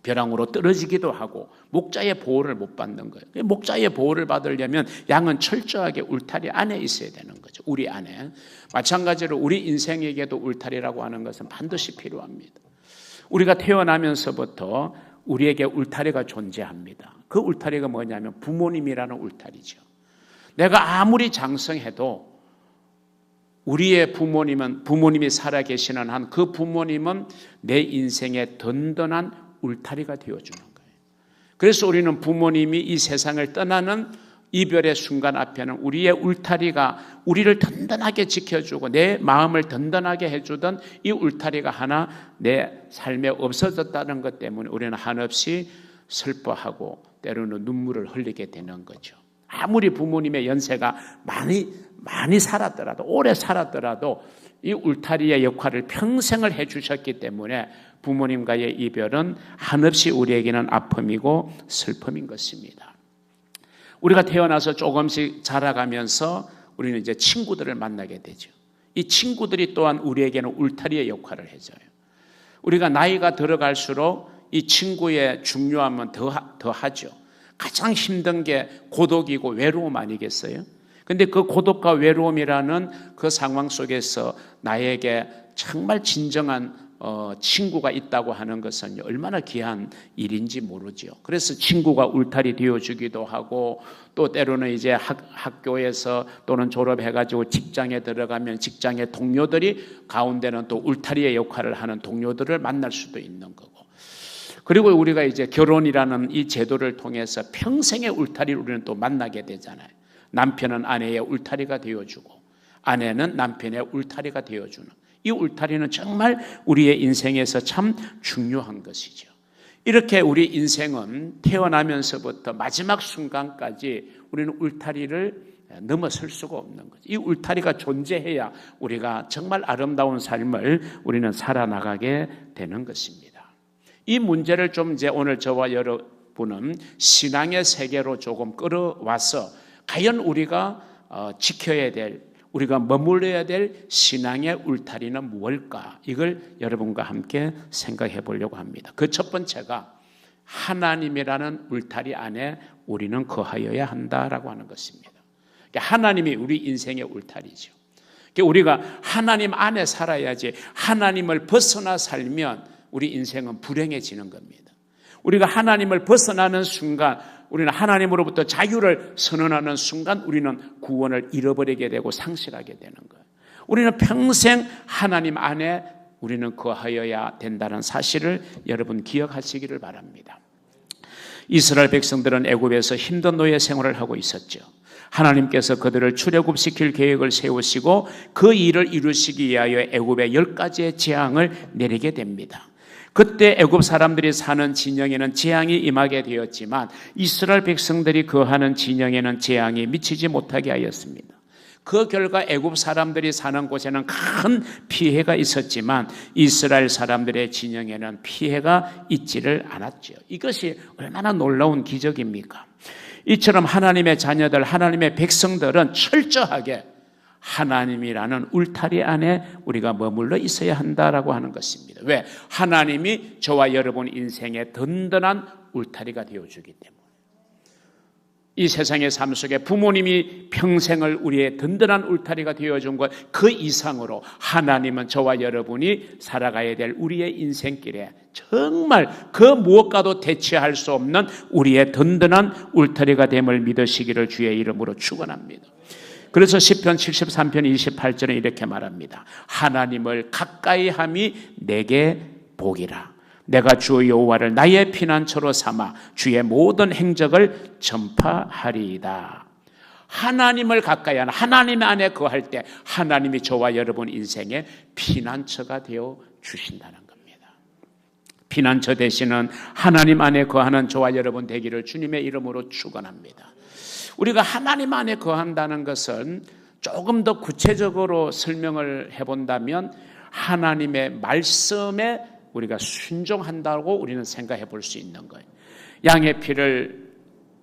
벼랑으로 떨어지기도 하고 목자의 보호를 못 받는 거예요. 목자의 보호를 받으려면 양은 철저하게 울타리 안에 있어야 되는 거죠. 우리 안에. 마찬가지로 우리 인생에게도 울타리라고 하는 것은 반드시 필요합니다. 우리가 태어나면서부터 우리에게 울타리가 존재합니다. 그 울타리가 뭐냐면 부모님이라는 울타리죠. 내가 아무리 장성해도 우리의 부모님이 살아계시는 한 그 부모님은 내 인생의 든든한 울타리가 되어주는 거예요. 그래서 우리는 부모님이 이 세상을 떠나는 이별의 순간 앞에는 우리의 울타리가 우리를 든든하게 지켜주고 내 마음을 든든하게 해주던 이 울타리가 하나 내 삶에 없어졌다는 것 때문에 우리는 한없이 슬퍼하고 때로는 눈물을 흘리게 되는 거죠. 아무리 부모님의 연세가 많이 살았더라도, 오래 살았더라도 이 울타리의 역할을 평생을 해주셨기 때문에 부모님과의 이별은 한없이 우리에게는 아픔이고 슬픔인 것입니다. 우리가 태어나서 조금씩 자라가면서 우리는 이제 친구들을 만나게 되죠. 이 친구들이 또한 우리에게는 울타리의 역할을 해줘요. 우리가 나이가 들어갈수록 이 친구의 중요함은 더하죠. 가장 힘든 게 고독이고 외로움 아니겠어요? 근데 그 고독과 외로움이라는 그 상황 속에서 나에게 정말 진정한 친구가 있다고 하는 것은 얼마나 귀한 일인지 모르죠. 그래서 친구가 울타리 되어주기도 하고 또 때로는 이제 학교에서 또는 졸업해가지고 직장에 들어가면 직장의 동료들이 가운데는 또 울타리의 역할을 하는 동료들을 만날 수도 있는 거고, 그리고 우리가 이제 결혼이라는 이 제도를 통해서 평생의 울타리를 우리는 또 만나게 되잖아요. 남편은 아내의 울타리가 되어주고 아내는 남편의 울타리가 되어주는 이 울타리는 정말 우리의 인생에서 참 중요한 것이죠. 이렇게 우리 인생은 태어나면서부터 마지막 순간까지 우리는 울타리를 넘어설 수가 없는 거죠. 이 울타리가 존재해야 우리가 정말 아름다운 삶을 우리는 살아나가게 되는 것입니다. 이 문제를 좀 이제 오늘 저와 여러분은 신앙의 세계로 조금 끌어와서 과연 우리가 지켜야 될, 우리가 머물러야 될 신앙의 울타리는 무엇일까? 이걸 여러분과 함께 생각해 보려고 합니다. 그 첫 번째가 하나님이라는 울타리 안에 우리는 거하여야 한다라고 하는 것입니다. 하나님이 우리 인생의 울타리죠. 우리가 하나님 안에 살아야지 하나님을 벗어나 살면 우리 인생은 불행해지는 겁니다. 우리가 하나님을 벗어나는 순간, 우리는 하나님으로부터 자유를 선언하는 순간 우리는 구원을 잃어버리게 되고 상실하게 되는 거예요. 우리는 평생 하나님 안에 우리는 거하여야 된다는 사실을 여러분 기억하시기를 바랍니다. 이스라엘 백성들은 애굽에서 힘든 노예 생활을 하고 있었죠. 하나님께서 그들을 출애굽시킬 계획을 세우시고 그 일을 이루시기 위하여 애굽에 10가지의 재앙을 내리게 됩니다. 그때 애굽 사람들이 사는 진영에는 재앙이 임하게 되었지만 이스라엘 백성들이 거하는 진영에는 재앙이 미치지 못하게 하였습니다. 그 결과 애굽 사람들이 사는 곳에는 큰 피해가 있었지만 이스라엘 사람들의 진영에는 피해가 있지를 않았죠. 이것이 얼마나 놀라운 기적입니까? 이처럼 하나님의 자녀들, 하나님의 백성들은 철저하게 하나님이라는 울타리 안에 우리가 머물러 있어야 한다라고 하는 것입니다. 왜? 하나님이 저와 여러분 인생의 든든한 울타리가 되어주기 때문에. 이 세상의 삶 속에 부모님이 평생을 우리의 든든한 울타리가 되어준 것 그 이상으로 하나님은 저와 여러분이 살아가야 될 우리의 인생길에 정말 그 무엇과도 대체할 수 없는 우리의 든든한 울타리가 됨을 믿으시기를 주의 이름으로 축원합니다. 그래서 시편 73편 28절에 이렇게 말합니다. 하나님을 가까이 함이 내게 복이라. 내가 주 여호와를 나의 피난처로 삼아 주의 모든 행적을 전파하리이다. 하나님을 가까이 하는, 하나님 안에 거할 때 하나님이 저와 여러분 인생의 피난처가 되어 주신다는 겁니다. 피난처 되시는 하나님 안에 거하는 저와 여러분 되기를 주님의 이름으로 축원합니다. 우리가 하나님 안에 거한다는 것은 조금 더 구체적으로 설명을 해본다면 하나님의 말씀에 우리가 순종한다고 우리는 생각해 볼 수 있는 거예요. 양의 피를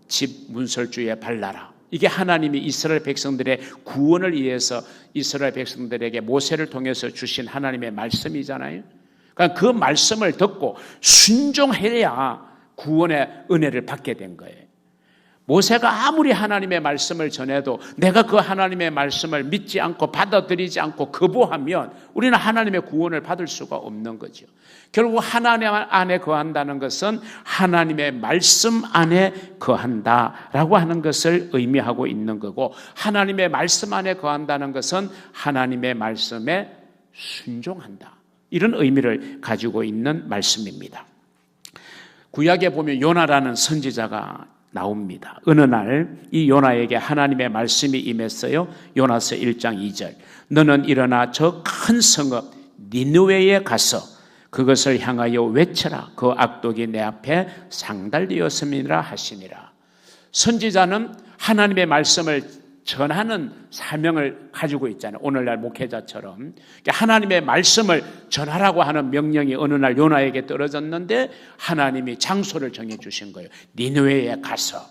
집 문설주에 발라라. 이게 하나님이 이스라엘 백성들의 구원을 위해서 이스라엘 백성들에게 모세를 통해서 주신 하나님의 말씀이잖아요. 그러니까 그 말씀을 듣고 순종해야 구원의 은혜를 받게 된 거예요. 모세가 아무리 하나님의 말씀을 전해도 내가 그 하나님의 말씀을 믿지 않고 받아들이지 않고 거부하면 우리는 하나님의 구원을 받을 수가 없는 거죠. 결국 하나님 안에 거한다는 것은 하나님의 말씀 안에 거한다라고 하는 것을 의미하고 있는 거고, 하나님의 말씀 안에 거한다는 것은 하나님의 말씀에 순종한다, 이런 의미를 가지고 있는 말씀입니다. 구약에 보면 요나라는 선지자가 나옵니다. 어느 날 이 요나에게 하나님의 말씀이 임했어요. 요나서 1장 2절. 너는 일어나 저 큰 성읍 니느웨에 가서 그것을 향하여 외쳐라. 그 악독이 내 앞에 상달되었음이라 하시니라. 선지자는 하나님의 말씀을 전하는 사명을 가지고 있잖아요. 오늘날 목회자처럼 하나님의 말씀을 전하라고 하는 명령이 어느 날 요나에게 떨어졌는데 하나님이 장소를 정해 주신 거예요. 니느웨에 가서.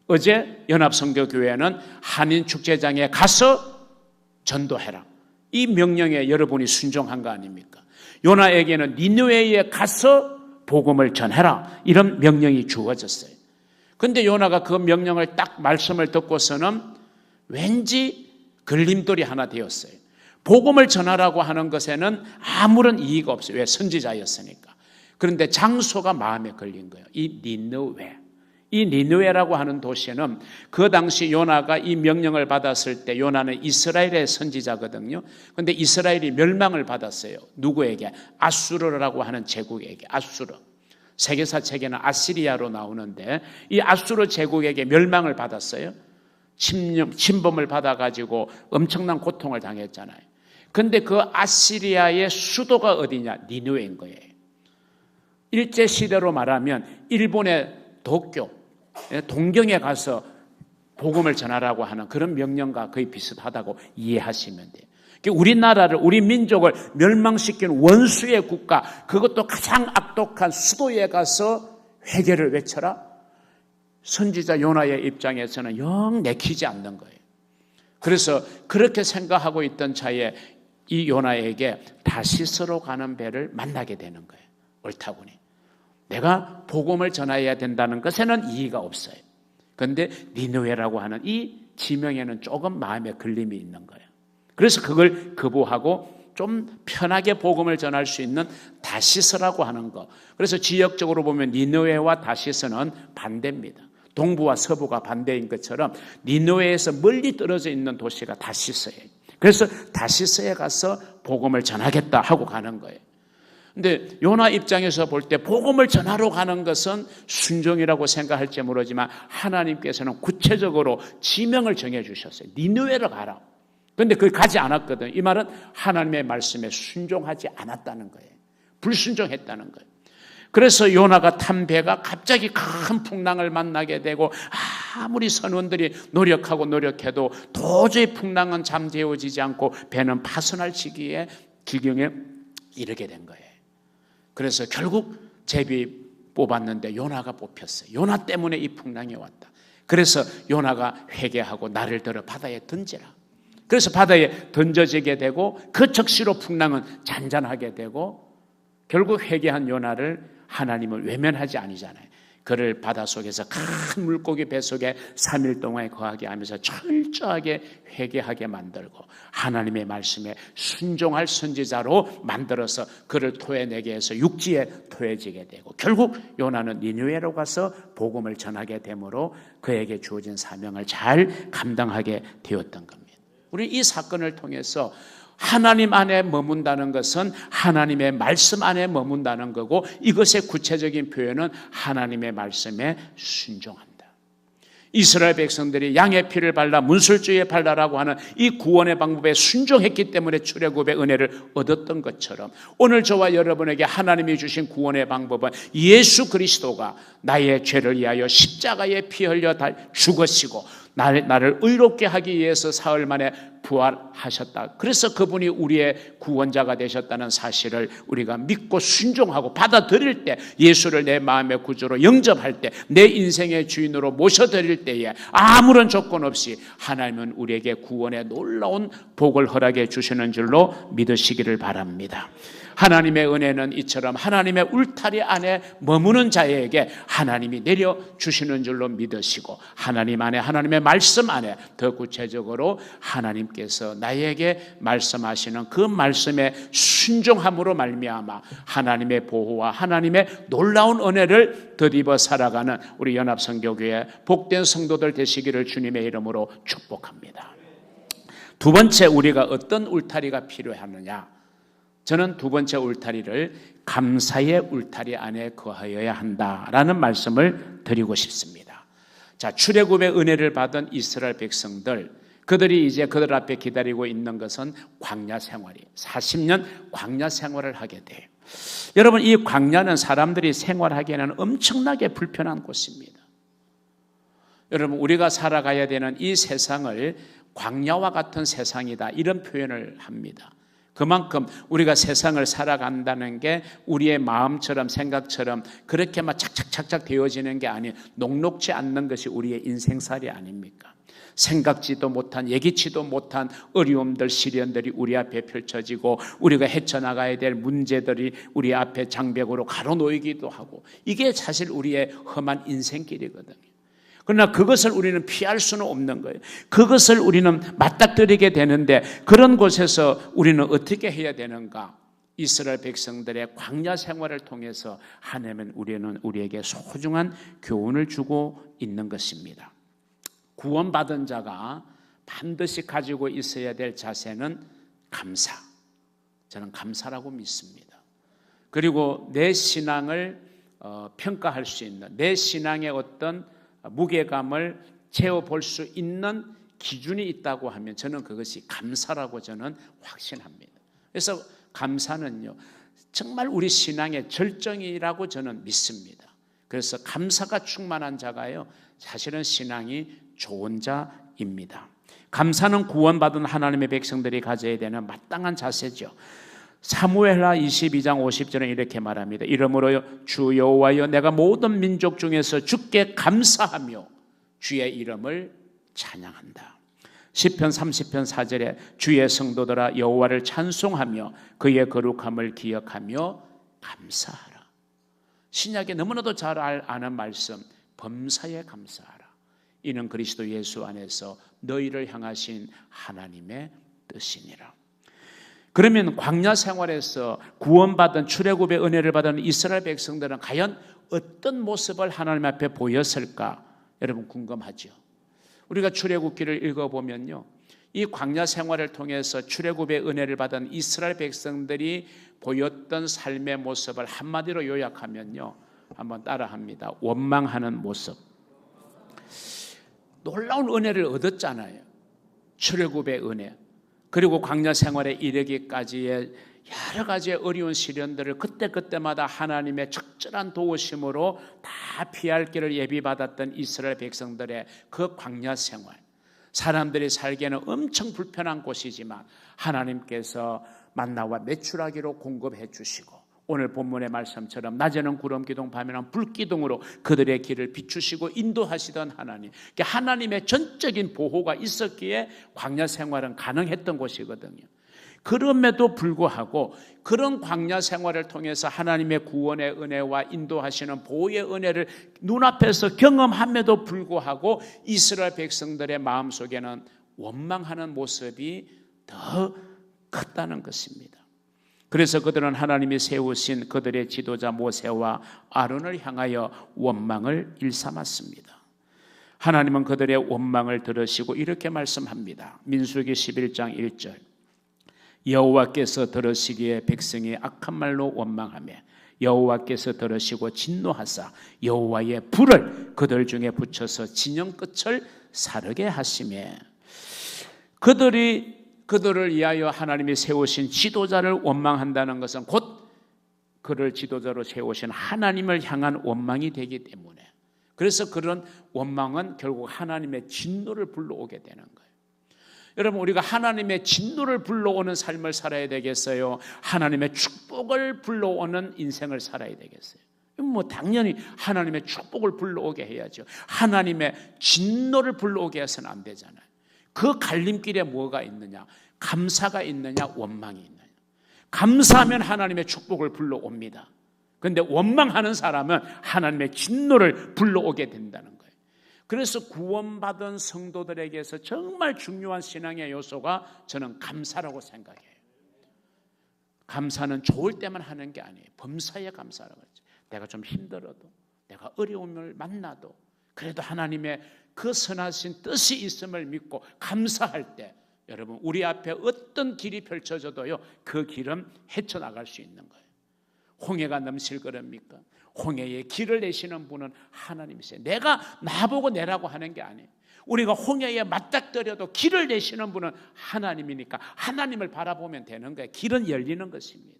어제 연합성교교회는 한인축제장에 가서 전도해라, 이 명령에 여러분이 순종한 거 아닙니까? 요나에게는 니느웨에 가서 복음을 전해라, 이런 명령이 주어졌어요. 그런데 요나가 그 명령을 딱 말씀을 듣고서는 왠지 걸림돌이 하나 되었어요. 복음을 전하라고 하는 것에는 아무런 이의가 없어요. 왜? 선지자였으니까. 그런데 장소가 마음에 걸린 거예요. 이 니느웨. 이 니느웨라고 하는 도시는 그 당시 요나가 이 명령을 받았을 때, 요나는 이스라엘의 선지자거든요. 그런데 이스라엘이 멸망을 받았어요. 누구에게? 아수르라고 하는 제국에게. 아수르. 세계사 책에는 아시리아로 나오는데 이 아수르 제국에게 멸망을 받았어요. 침범을 받아가지고 엄청난 고통을 당했잖아요. 그런데 그 아시리아의 수도가 어디냐? 니느웨인 거예요. 일제시대로 말하면 일본의 도쿄, 동경에 가서 복음을 전하라고 하는 그런 명령과 거의 비슷하다고 이해하시면 돼요. 우리나라를, 우리 민족을 멸망시키는 원수의 국가, 그것도 가장 악독한 수도에 가서 회개를 외쳐라? 선지자 요나의 입장에서는 영 내키지 않는 거예요. 그래서 그렇게 생각하고 있던 차에 이 요나에게 다시스로 가는 배를 만나게 되는 거예요. 옳다보니 내가 복음을 전해야 된다는 것에는 이의가 없어요. 그런데 니느웨라고 하는 이 지명에는 조금 마음에 걸림이 있는 거예요. 그래서 그걸 거부하고 좀 편하게 복음을 전할 수 있는 다시스라고 하는 거. 그래서 지역적으로 보면 니느웨와 다시스는 반대입니다. 동부와 서부가 반대인 것처럼 니느웨에서 멀리 떨어져 있는 도시가 다시스예요. 그래서 다시스에 가서 복음을 전하겠다 하고 가는 거예요. 근데 요나 입장에서 볼 때 복음을 전하러 가는 것은 순종이라고 생각할지 모르지만 하나님께서는 구체적으로 지명을 정해 주셨어요. 니느웨로 가라. 그런데 그걸 가지 않았거든. 이 말은 하나님의 말씀에 순종하지 않았다는 거예요. 불순종했다는 거예요. 그래서 요나가 탄 배가 갑자기 큰 풍랑을 만나게 되고 아무리 선원들이 노력해도 도저히 풍랑은 잠재워지지 않고 배는 파손할 지경에 이르게 된 거예요. 그래서 결국 제비 뽑았는데 요나가 뽑혔어요. 요나 때문에 이 풍랑이 왔다. 그래서 요나가 회개하고 나를 들어 바다에 던지라. 그래서 바다에 던져지게 되고 그 즉시로 풍랑은 잔잔하게 되고 결국 회개한 요나를 하나님을 외면하지 아니잖아요. 그를 바닷속에서 큰 물고기 뱃속에 3일 동안 거하게 하면서 철저하게 회개하게 만들고 하나님의 말씀에 순종할 선지자로 만들어서 그를 토해내게 해서 육지에 토해지게 되고 결국 요나는 니느웨로 가서 복음을 전하게 되므로 그에게 주어진 사명을 잘 감당하게 되었던 겁니다. 우리 이 사건을 통해서 하나님 안에 머문다는 것은 하나님의 말씀 안에 머문다는 거고 이것의 구체적인 표현은 하나님의 말씀에 순종한다. 이스라엘 백성들이 양의 피를 발라 문술주에 발라라고 하는 이 구원의 방법에 순종했기 때문에 출애굽의 은혜를 얻었던 것처럼 오늘 저와 여러분에게 하나님이 주신 구원의 방법은 예수 그리스도가 나의 죄를 위하여 십자가에 피 흘려 죽으시고 나를 의롭게 하기 위해서 사흘 만에 부활하셨다. 그래서 그분이 우리의 구원자가 되셨다는 사실을 우리가 믿고 순종하고 받아들일 때, 예수를 내 마음의 구주로 영접할 때, 내 인생의 주인으로 모셔드릴 때에 아무런 조건 없이 하나님은 우리에게 구원의 놀라운 복을 허락해 주시는 줄로 믿으시기를 바랍니다. 하나님의 은혜는 이처럼 하나님의 울타리 안에 머무는 자에게 하나님이 내려주시는 줄로 믿으시고 하나님 안에 하나님의 말씀 안에 더 구체적으로 하나님께서 나에게 말씀하시는 그 말씀에 순종함으로 말미암아 하나님의 보호와 하나님의 놀라운 은혜를 덧입어 살아가는 우리 연합선교교회 복된 성도들 되시기를 주님의 이름으로 축복합니다. 두 번째, 우리가 어떤 울타리가 필요하느냐? 저는 두 번째 울타리를 감사의 울타리 안에 거하여야 한다라는 말씀을 드리고 싶습니다. 자, 출애굽의 은혜를 받은 이스라엘 백성들, 그들이 이제 그들 앞에 기다리고 있는 것은 광야 생활이 40년 광야 생활을 하게 돼요. 여러분, 이 광야는 사람들이 생활하기에는 엄청나게 불편한 곳입니다. 여러분, 우리가 살아가야 되는 이 세상을 광야와 같은 세상이다, 이런 표현을 합니다. 그만큼 우리가 세상을 살아간다는 게 우리의 마음처럼 생각처럼 그렇게 막 착착착착 되어지는 게 아닌 녹록지 않는 것이 우리의 인생살이 아닙니까? 생각지도 못한, 예기치도 못한 어려움들, 시련들이 우리 앞에 펼쳐지고 우리가 헤쳐나가야 될 문제들이 우리 앞에 장벽으로 가로놓이기도 하고, 이게 사실 우리의 험한 인생길이거든요. 그러나 그것을 우리는 피할 수는 없는 거예요. 그것을 우리는 맞닥뜨리게 되는데, 그런 곳에서 우리는 어떻게 해야 되는가? 이스라엘 백성들의 광야 생활을 통해서 하나님은 우리에게 소중한 교훈을 주고 있는 것입니다. 구원받은 자가 반드시 가지고 있어야 될 자세는 감사. 저는 감사라고 믿습니다. 그리고 내 신앙을 평가할 수 있는, 내 신앙의 어떤 무게감을 재어볼 수 있는 기준이 있다고 하면 저는 그것이 감사라고 저는 확신합니다. 그래서 감사는요, 정말 우리 신앙의 절정이라고 저는 믿습니다. 그래서 감사가 충만한 자가요, 사실은 신앙이 좋은 자입니다. 감사는 구원받은 하나님의 백성들이 가져야 되는 마땅한 자세죠. 사무엘하 22장 50절은 이렇게 말합니다. 이러므로 주 여호와여, 내가 모든 민족 중에서 주께 감사하며 주의 이름을 찬양한다. 시편 30편 4절에 주의 성도들아 여호와를 찬송하며 그의 거룩함을 기억하며 감사하라. 신약에 너무나도 잘 아는 말씀, 범사에 감사하라. 이는 그리스도 예수 안에서 너희를 향하신 하나님의 뜻이니라. 그러면 광야 생활에서 구원받은, 출애굽의 은혜를 받은 이스라엘 백성들은 과연 어떤 모습을 하나님 앞에 보였을까? 여러분 궁금하죠? 우리가 출애굽기를 읽어보면요, 이 광야 생활을 통해서 출애굽의 은혜를 받은 이스라엘 백성들이 보였던 삶의 모습을 한마디로 요약하면요, 한번 따라합니다. 원망하는 모습. 놀라운 은혜를 얻었잖아요. 출애굽의 은혜. 그리고 광야 생활에 이르기까지의 여러 가지의 어려운 시련들을 그때그때마다 하나님의 적절한 도우심으로 다 피할 길을 예비받았던 이스라엘 백성들의 그 광야 생활, 사람들이 살기에는 엄청 불편한 곳이지만 하나님께서 만나와 메추라기로 공급해 주시고, 오늘 본문의 말씀처럼 낮에는 구름 기둥, 밤에는 불 기둥으로 그들의 길을 비추시고 인도하시던 하나님, 하나님의 전적인 보호가 있었기에 광야 생활은 가능했던 곳이거든요. 그럼에도 불구하고 그런 광야 생활을 통해서 하나님의 구원의 은혜와 인도하시는 보호의 은혜를 눈앞에서 경험함에도 불구하고 이스라엘 백성들의 마음속에는 원망하는 모습이 더 컸다는 것입니다. 그래서 그들은 하나님이 세우신 그들의 지도자 모세와 아론을 향하여 원망을 일삼았습니다. 하나님은 그들의 원망을 들으시고 이렇게 말씀합니다. 민수기 11장 1절 여호와께서 들으시기에 백성이 악한 말로 원망하며 여호와께서 들으시고 진노하사 여호와의 불을 그들 중에 붙여서 진영 끝을 사르게 하시며 그들을 위하여 하나님이 세우신 지도자를 원망한다는 것은 곧 그를 지도자로 세우신 하나님을 향한 원망이 되기 때문에 그래서 그런 원망은 결국 하나님의 진노를 불러오게 되는 거예요. 여러분 우리가 하나님의 진노를 불러오는 삶을 살아야 되겠어요? 하나님의 축복을 불러오는 인생을 살아야 되겠어요? 당연히 하나님의 축복을 불러오게 해야죠. 하나님의 진노를 불러오게 해서는 안 되잖아요. 그 갈림길에 뭐가 있느냐? 감사가 있느냐? 원망이 있느냐? 감사하면 하나님의 축복을 불러옵니다. 그런데 원망하는 사람은 하나님의 진노를 불러오게 된다는 거예요. 그래서 구원받은 성도들에게서 정말 중요한 신앙의 요소가 저는 감사라고 생각해요. 감사는 좋을 때만 하는 게 아니에요. 범사에 감사라고 하죠. 내가 좀 힘들어도 내가 어려움을 만나도 그래도 하나님의 그 선하신 뜻이 있음을 믿고 감사할 때 여러분 우리 앞에 어떤 길이 펼쳐져도요 그 길은 헤쳐나갈 수 있는 거예요. 홍해가 넘칠 거랍니까? 홍해에 길을 내시는 분은 하나님이세요. 내가 나보고 내라고 하는 게 아니에요. 우리가 홍해에 맞닥뜨려도 길을 내시는 분은 하나님이니까 하나님을 바라보면 되는 거예요. 길은 열리는 것입니다.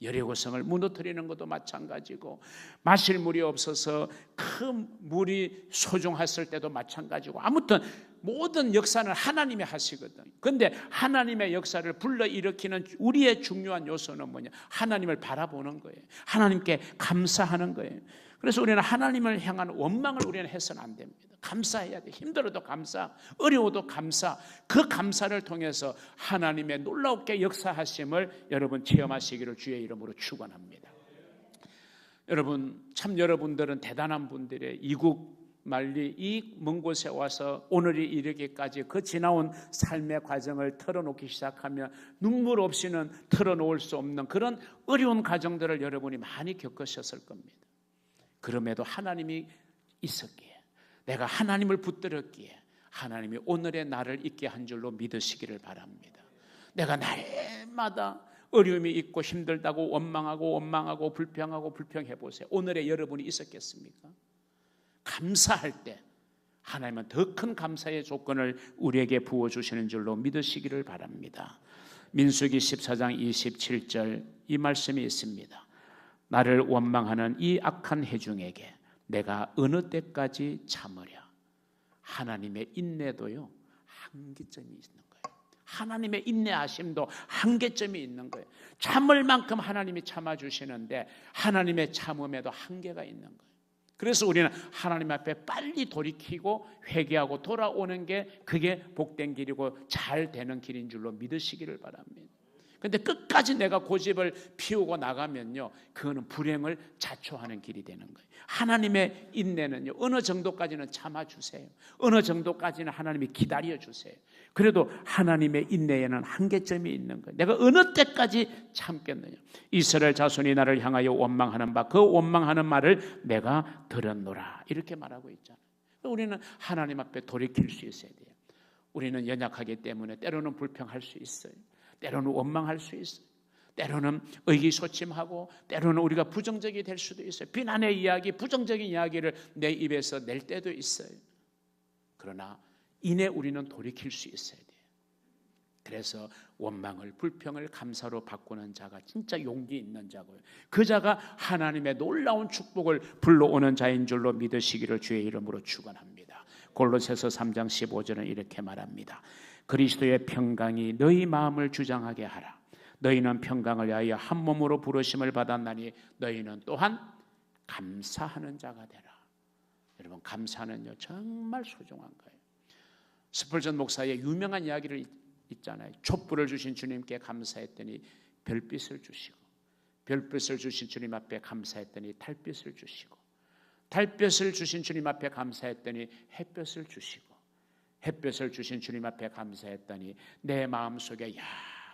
여리고성을 무너뜨리는 것도 마찬가지고 마실 물이 없어서 큰 물이 소중했을 때도 마찬가지고 아무튼 모든 역사는 하나님이 하시거든. 그런데 하나님의 역사를 불러일으키는 우리의 중요한 요소는 뭐냐? 하나님을 바라보는 거예요. 하나님께 감사하는 거예요. 그래서 우리는 하나님을 향한 원망을 우리는 해서는 안 됩니다. 감사해야 돼. 힘들어도 감사, 어려워도 감사. 그 감사를 통해서 하나님의 놀랍게 역사하심을 여러분 체험하시기를 주의 이름으로 축원합니다. 여러분 참 여러분들은 대단한 분들의 이국 말리 이 먼 곳에 와서 오늘이 이르기까지 그 지나온 삶의 과정을 털어놓기 시작하면 눈물 없이는 털어놓을 수 없는 그런 어려운 과정들을 여러분이 많이 겪으셨을 겁니다. 그럼에도 하나님이 있었기에 내가 하나님을 붙들었기에 하나님이 오늘의 나를 있게 한 줄로 믿으시기를 바랍니다. 내가 날마다 어려움이 있고 힘들다고 원망하고 불평해 보세요. 오늘의 여러분이 있었겠습니까? 감사할 때 하나님은 더 큰 감사의 조건을 우리에게 부어주시는 줄로 믿으시기를 바랍니다. 민수기 14장 27절 이 말씀이 있습니다. 나를 원망하는 이 악한 회중에게 내가 어느 때까지 참으랴. 하나님의 인내도요 한계점이 있는 거예요. 하나님의 인내하심도 한계점이 있는 거예요. 참을 만큼 하나님이 참아주시는데 하나님의 참음에도 한계가 있는 거예요. 그래서 우리는 하나님 앞에 빨리 돌이키고 회개하고 돌아오는 게 그게 복된 길이고 잘 되는 길인 줄로 믿으시기를 바랍니다. 그런데 끝까지 내가 고집을 피우고 나가면요 그거는 불행을 자초하는 길이 되는 거예요. 하나님의 인내는요 어느 정도까지는 참아주세요. 어느 정도까지는 하나님이 기다려주세요. 그래도 하나님의 인내에는 한계점이 있는 거예요. 내가 어느 때까지 참겠느냐. 이스라엘 자손이 나를 향하여 원망하는 바 그 원망하는 말을 내가 들었노라 이렇게 말하고 있잖아요. 우리는 하나님 앞에 돌이킬 수 있어야 돼요. 우리는 연약하기 때문에 때로는 불평할 수 있어요. 때로는 원망할 수 있어요. 때로는 의기소침하고 때로는 우리가 부정적이 될 수도 있어요. 비난의 이야기, 부정적인 이야기를 내 입에서 낼 때도 있어요. 그러나 이내 우리는 돌이킬 수 있어야 돼요. 그래서 원망을 불평을 감사로 바꾸는 자가 진짜 용기 있는 자고요. 그 자가 하나님의 놀라운 축복을 불러오는 자인 줄로 믿으시기를 주의 이름으로 축원합니다. 골로새서 3장 15절은 이렇게 말합니다. 그리스도의 평강이 너희 마음을 주장하게 하라. 너희는 평강을 위하여 한 몸으로 부르심을 받았나니 너희는 또한 감사하는 자가 되라. 여러분 감사는요 정말 소중한 거예요. 스펄전 목사의 유명한 이야기를 있잖아요. 촛불을 주신 주님께 감사했더니 별빛을 주시고, 별빛을 주신 주님 앞에 감사했더니 달빛을 주시고, 달빛을 주신 주님 앞에 감사했더니 햇볕을 주시고, 햇볕을 주신 주님 앞에 감사했더니 내 마음속에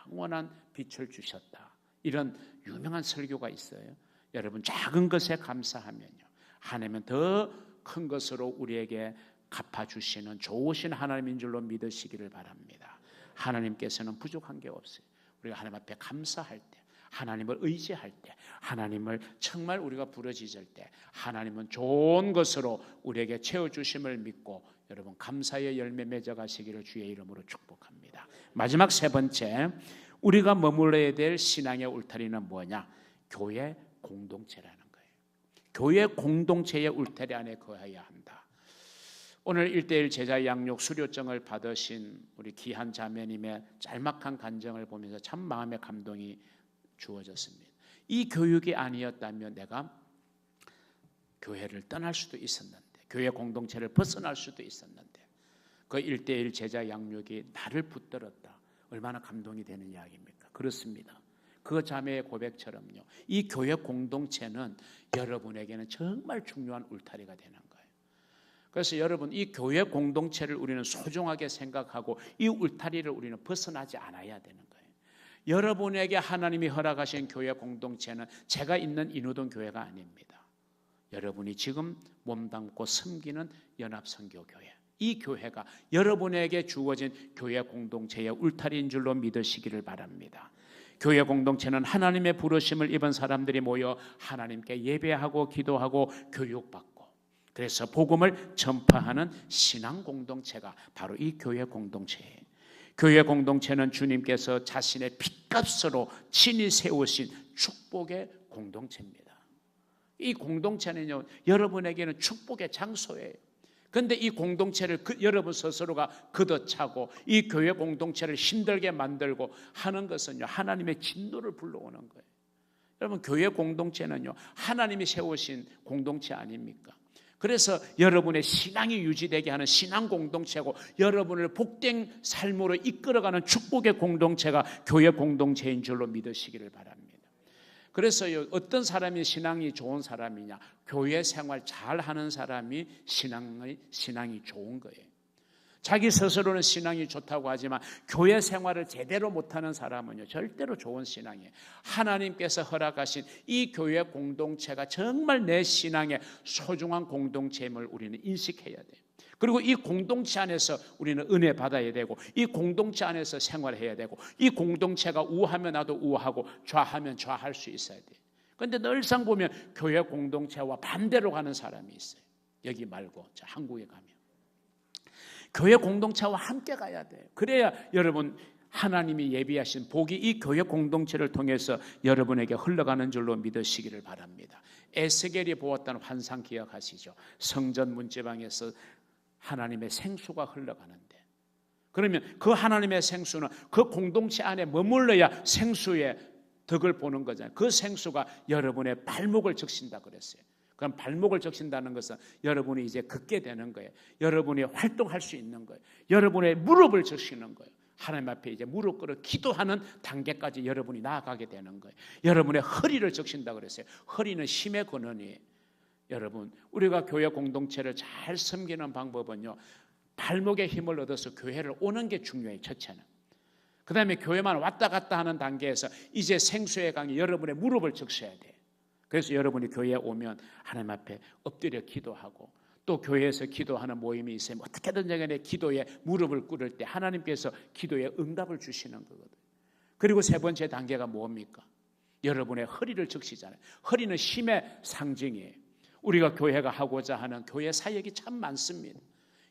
영원한 빛을 주셨다. 이런 유명한 설교가 있어요. 여러분, 작은 것에 감사하면요, 하나님은 더 큰 것으로 우리에게 갚아주시는 좋으신 하나님인 줄로 믿으시기를 바랍니다. 하나님께서는 부족한 게 없어요. 우리가 하나님 앞에 감사할 때, 하나님을 의지할 때, 하나님을 정말 우리가 부르짖을 때 하나님은 좋은 것으로 우리에게 채워주심을 믿고 여러분 감사의 열매 맺어가시기를 주의 이름으로 축복합니다. 마지막 세 번째, 우리가 머물러야 될 신앙의 울타리는 뭐냐? 교회 공동체라는 거예요. 교회 공동체의 울타리 안에 거해야 한다. 오늘 1:1 제자 양육 수료증을 받으신 우리 기한 자매님의 짤막한 간증을 보면서 참 마음의 감동이 주어졌습니다. 이 교육이 아니었다면 내가 교회를 떠날 수도 있었는데, 교회 공동체를 벗어날 수도 있었는데, 그 1:1 제자 양육이 나를 붙들었다. 얼마나 감동이 되는 이야기입니까? 그렇습니다. 그 자매의 고백처럼요, 이 교회 공동체는 여러분에게는 정말 중요한 울타리가 되는 거예요. 그래서 여러분, 이 교회 공동체를 우리는 소중하게 생각하고 이 울타리를 우리는 벗어나지 않아야 되는 거예요. 여러분에게 하나님이 허락하신 교회 공동체는 제가 있는 인후동 교회가 아닙니다. 여러분이 지금 몸담고 섬기는 연합선교교회, 이 교회가 여러분에게 주어진 교회 공동체의 울타리인 줄로 믿으시기를 바랍니다. 교회 공동체는 하나님의 부르심을 입은 사람들이 모여 하나님께 예배하고 기도하고 교육받고, 그래서 복음을 전파하는 신앙 공동체가 바로 이 교회 공동체예요. 교회 공동체는 주님께서 자신의 핏값으로 친히 세우신 축복의 공동체입니다. 이 공동체는요, 여러분에게는 축복의 장소예요. 그런데 이 공동체를 여러분 스스로가 걷어차고 이 교회 공동체를 힘들게 만들고 하는 것은요, 하나님의 진노를 불러오는 거예요. 여러분, 교회 공동체는요, 하나님이 세우신 공동체 아닙니까? 그래서 여러분의 신앙이 유지되게 하는 신앙 공동체고, 여러분을 복된 삶으로 이끌어가는 축복의 공동체가 교회 공동체인 줄로 믿으시기를 바랍니다. 그래서 어떤 사람이 신앙이 좋은 사람이냐? 교회 생활 잘하는 사람이 신앙이 좋은 거예요. 자기 스스로는 신앙이 좋다고 하지만 교회 생활을 제대로 못하는 사람은요, 절대로 좋은 신앙이에요. 하나님께서 허락하신 이 교회 공동체가 정말 내 신앙의 소중한 공동체임을 우리는 인식해야 돼요. 그리고 이 공동체 안에서 우리는 은혜 받아야 되고, 이 공동체 안에서 생활해야 되고, 이 공동체가 우하면 나도 우하고 좌하면 좌할 수 있어야 돼요. 그런데 늘상 보면 교회 공동체와 반대로 가는 사람이 있어요. 여기 말고 저 한국에 가면 교회 공동체와 함께 가야 돼요. 그래야 여러분, 하나님이 예비하신 복이 이 교회 공동체를 통해서 여러분에게 흘러가는 줄로 믿으시기를 바랍니다. 에스겔이 보았던 환상 기억하시죠? 성전 문지방에서 하나님의 생수가 흘러가는데, 그러면 그 하나님의 생수는 그 공동체 안에 머물러야 생수의 덕을 보는 거잖아요. 그 생수가 여러분의 발목을 적신다 그랬어요. 그럼 발목을 적신다는 것은 여러분이 이제 걷게 되는 거예요. 여러분이 활동할 수 있는 거예요. 여러분의 무릎을 적시는 거예요. 하나님 앞에 이제 무릎 꿇어 기도하는 단계까지 여러분이 나아가게 되는 거예요. 여러분의 허리를 적신다 그랬어요. 허리는 힘의 근원이에요. 여러분, 우리가 교회 공동체를 잘 섬기는 방법은요, 발목에 힘을 얻어서 교회를 오는 게 중요해요. 첫째는. 그 다음에 교회만 왔다 갔다 하는 단계에서 이제 생수의 강에 여러분의 무릎을 적셔야 돼요. 그래서 여러분이 교회에 오면 하나님 앞에 엎드려 기도하고, 또 교회에서 기도하는 모임이 있으면 어떻게든 간에 기도에 무릎을 꿇을 때 하나님께서 기도에 응답을 주시는 거거든요. 그리고 세 번째 단계가 뭡니까? 여러분의 허리를 적시잖아요. 허리는 힘의 상징이에요. 우리가 교회가 하고자 하는 교회 사역이 참 많습니다.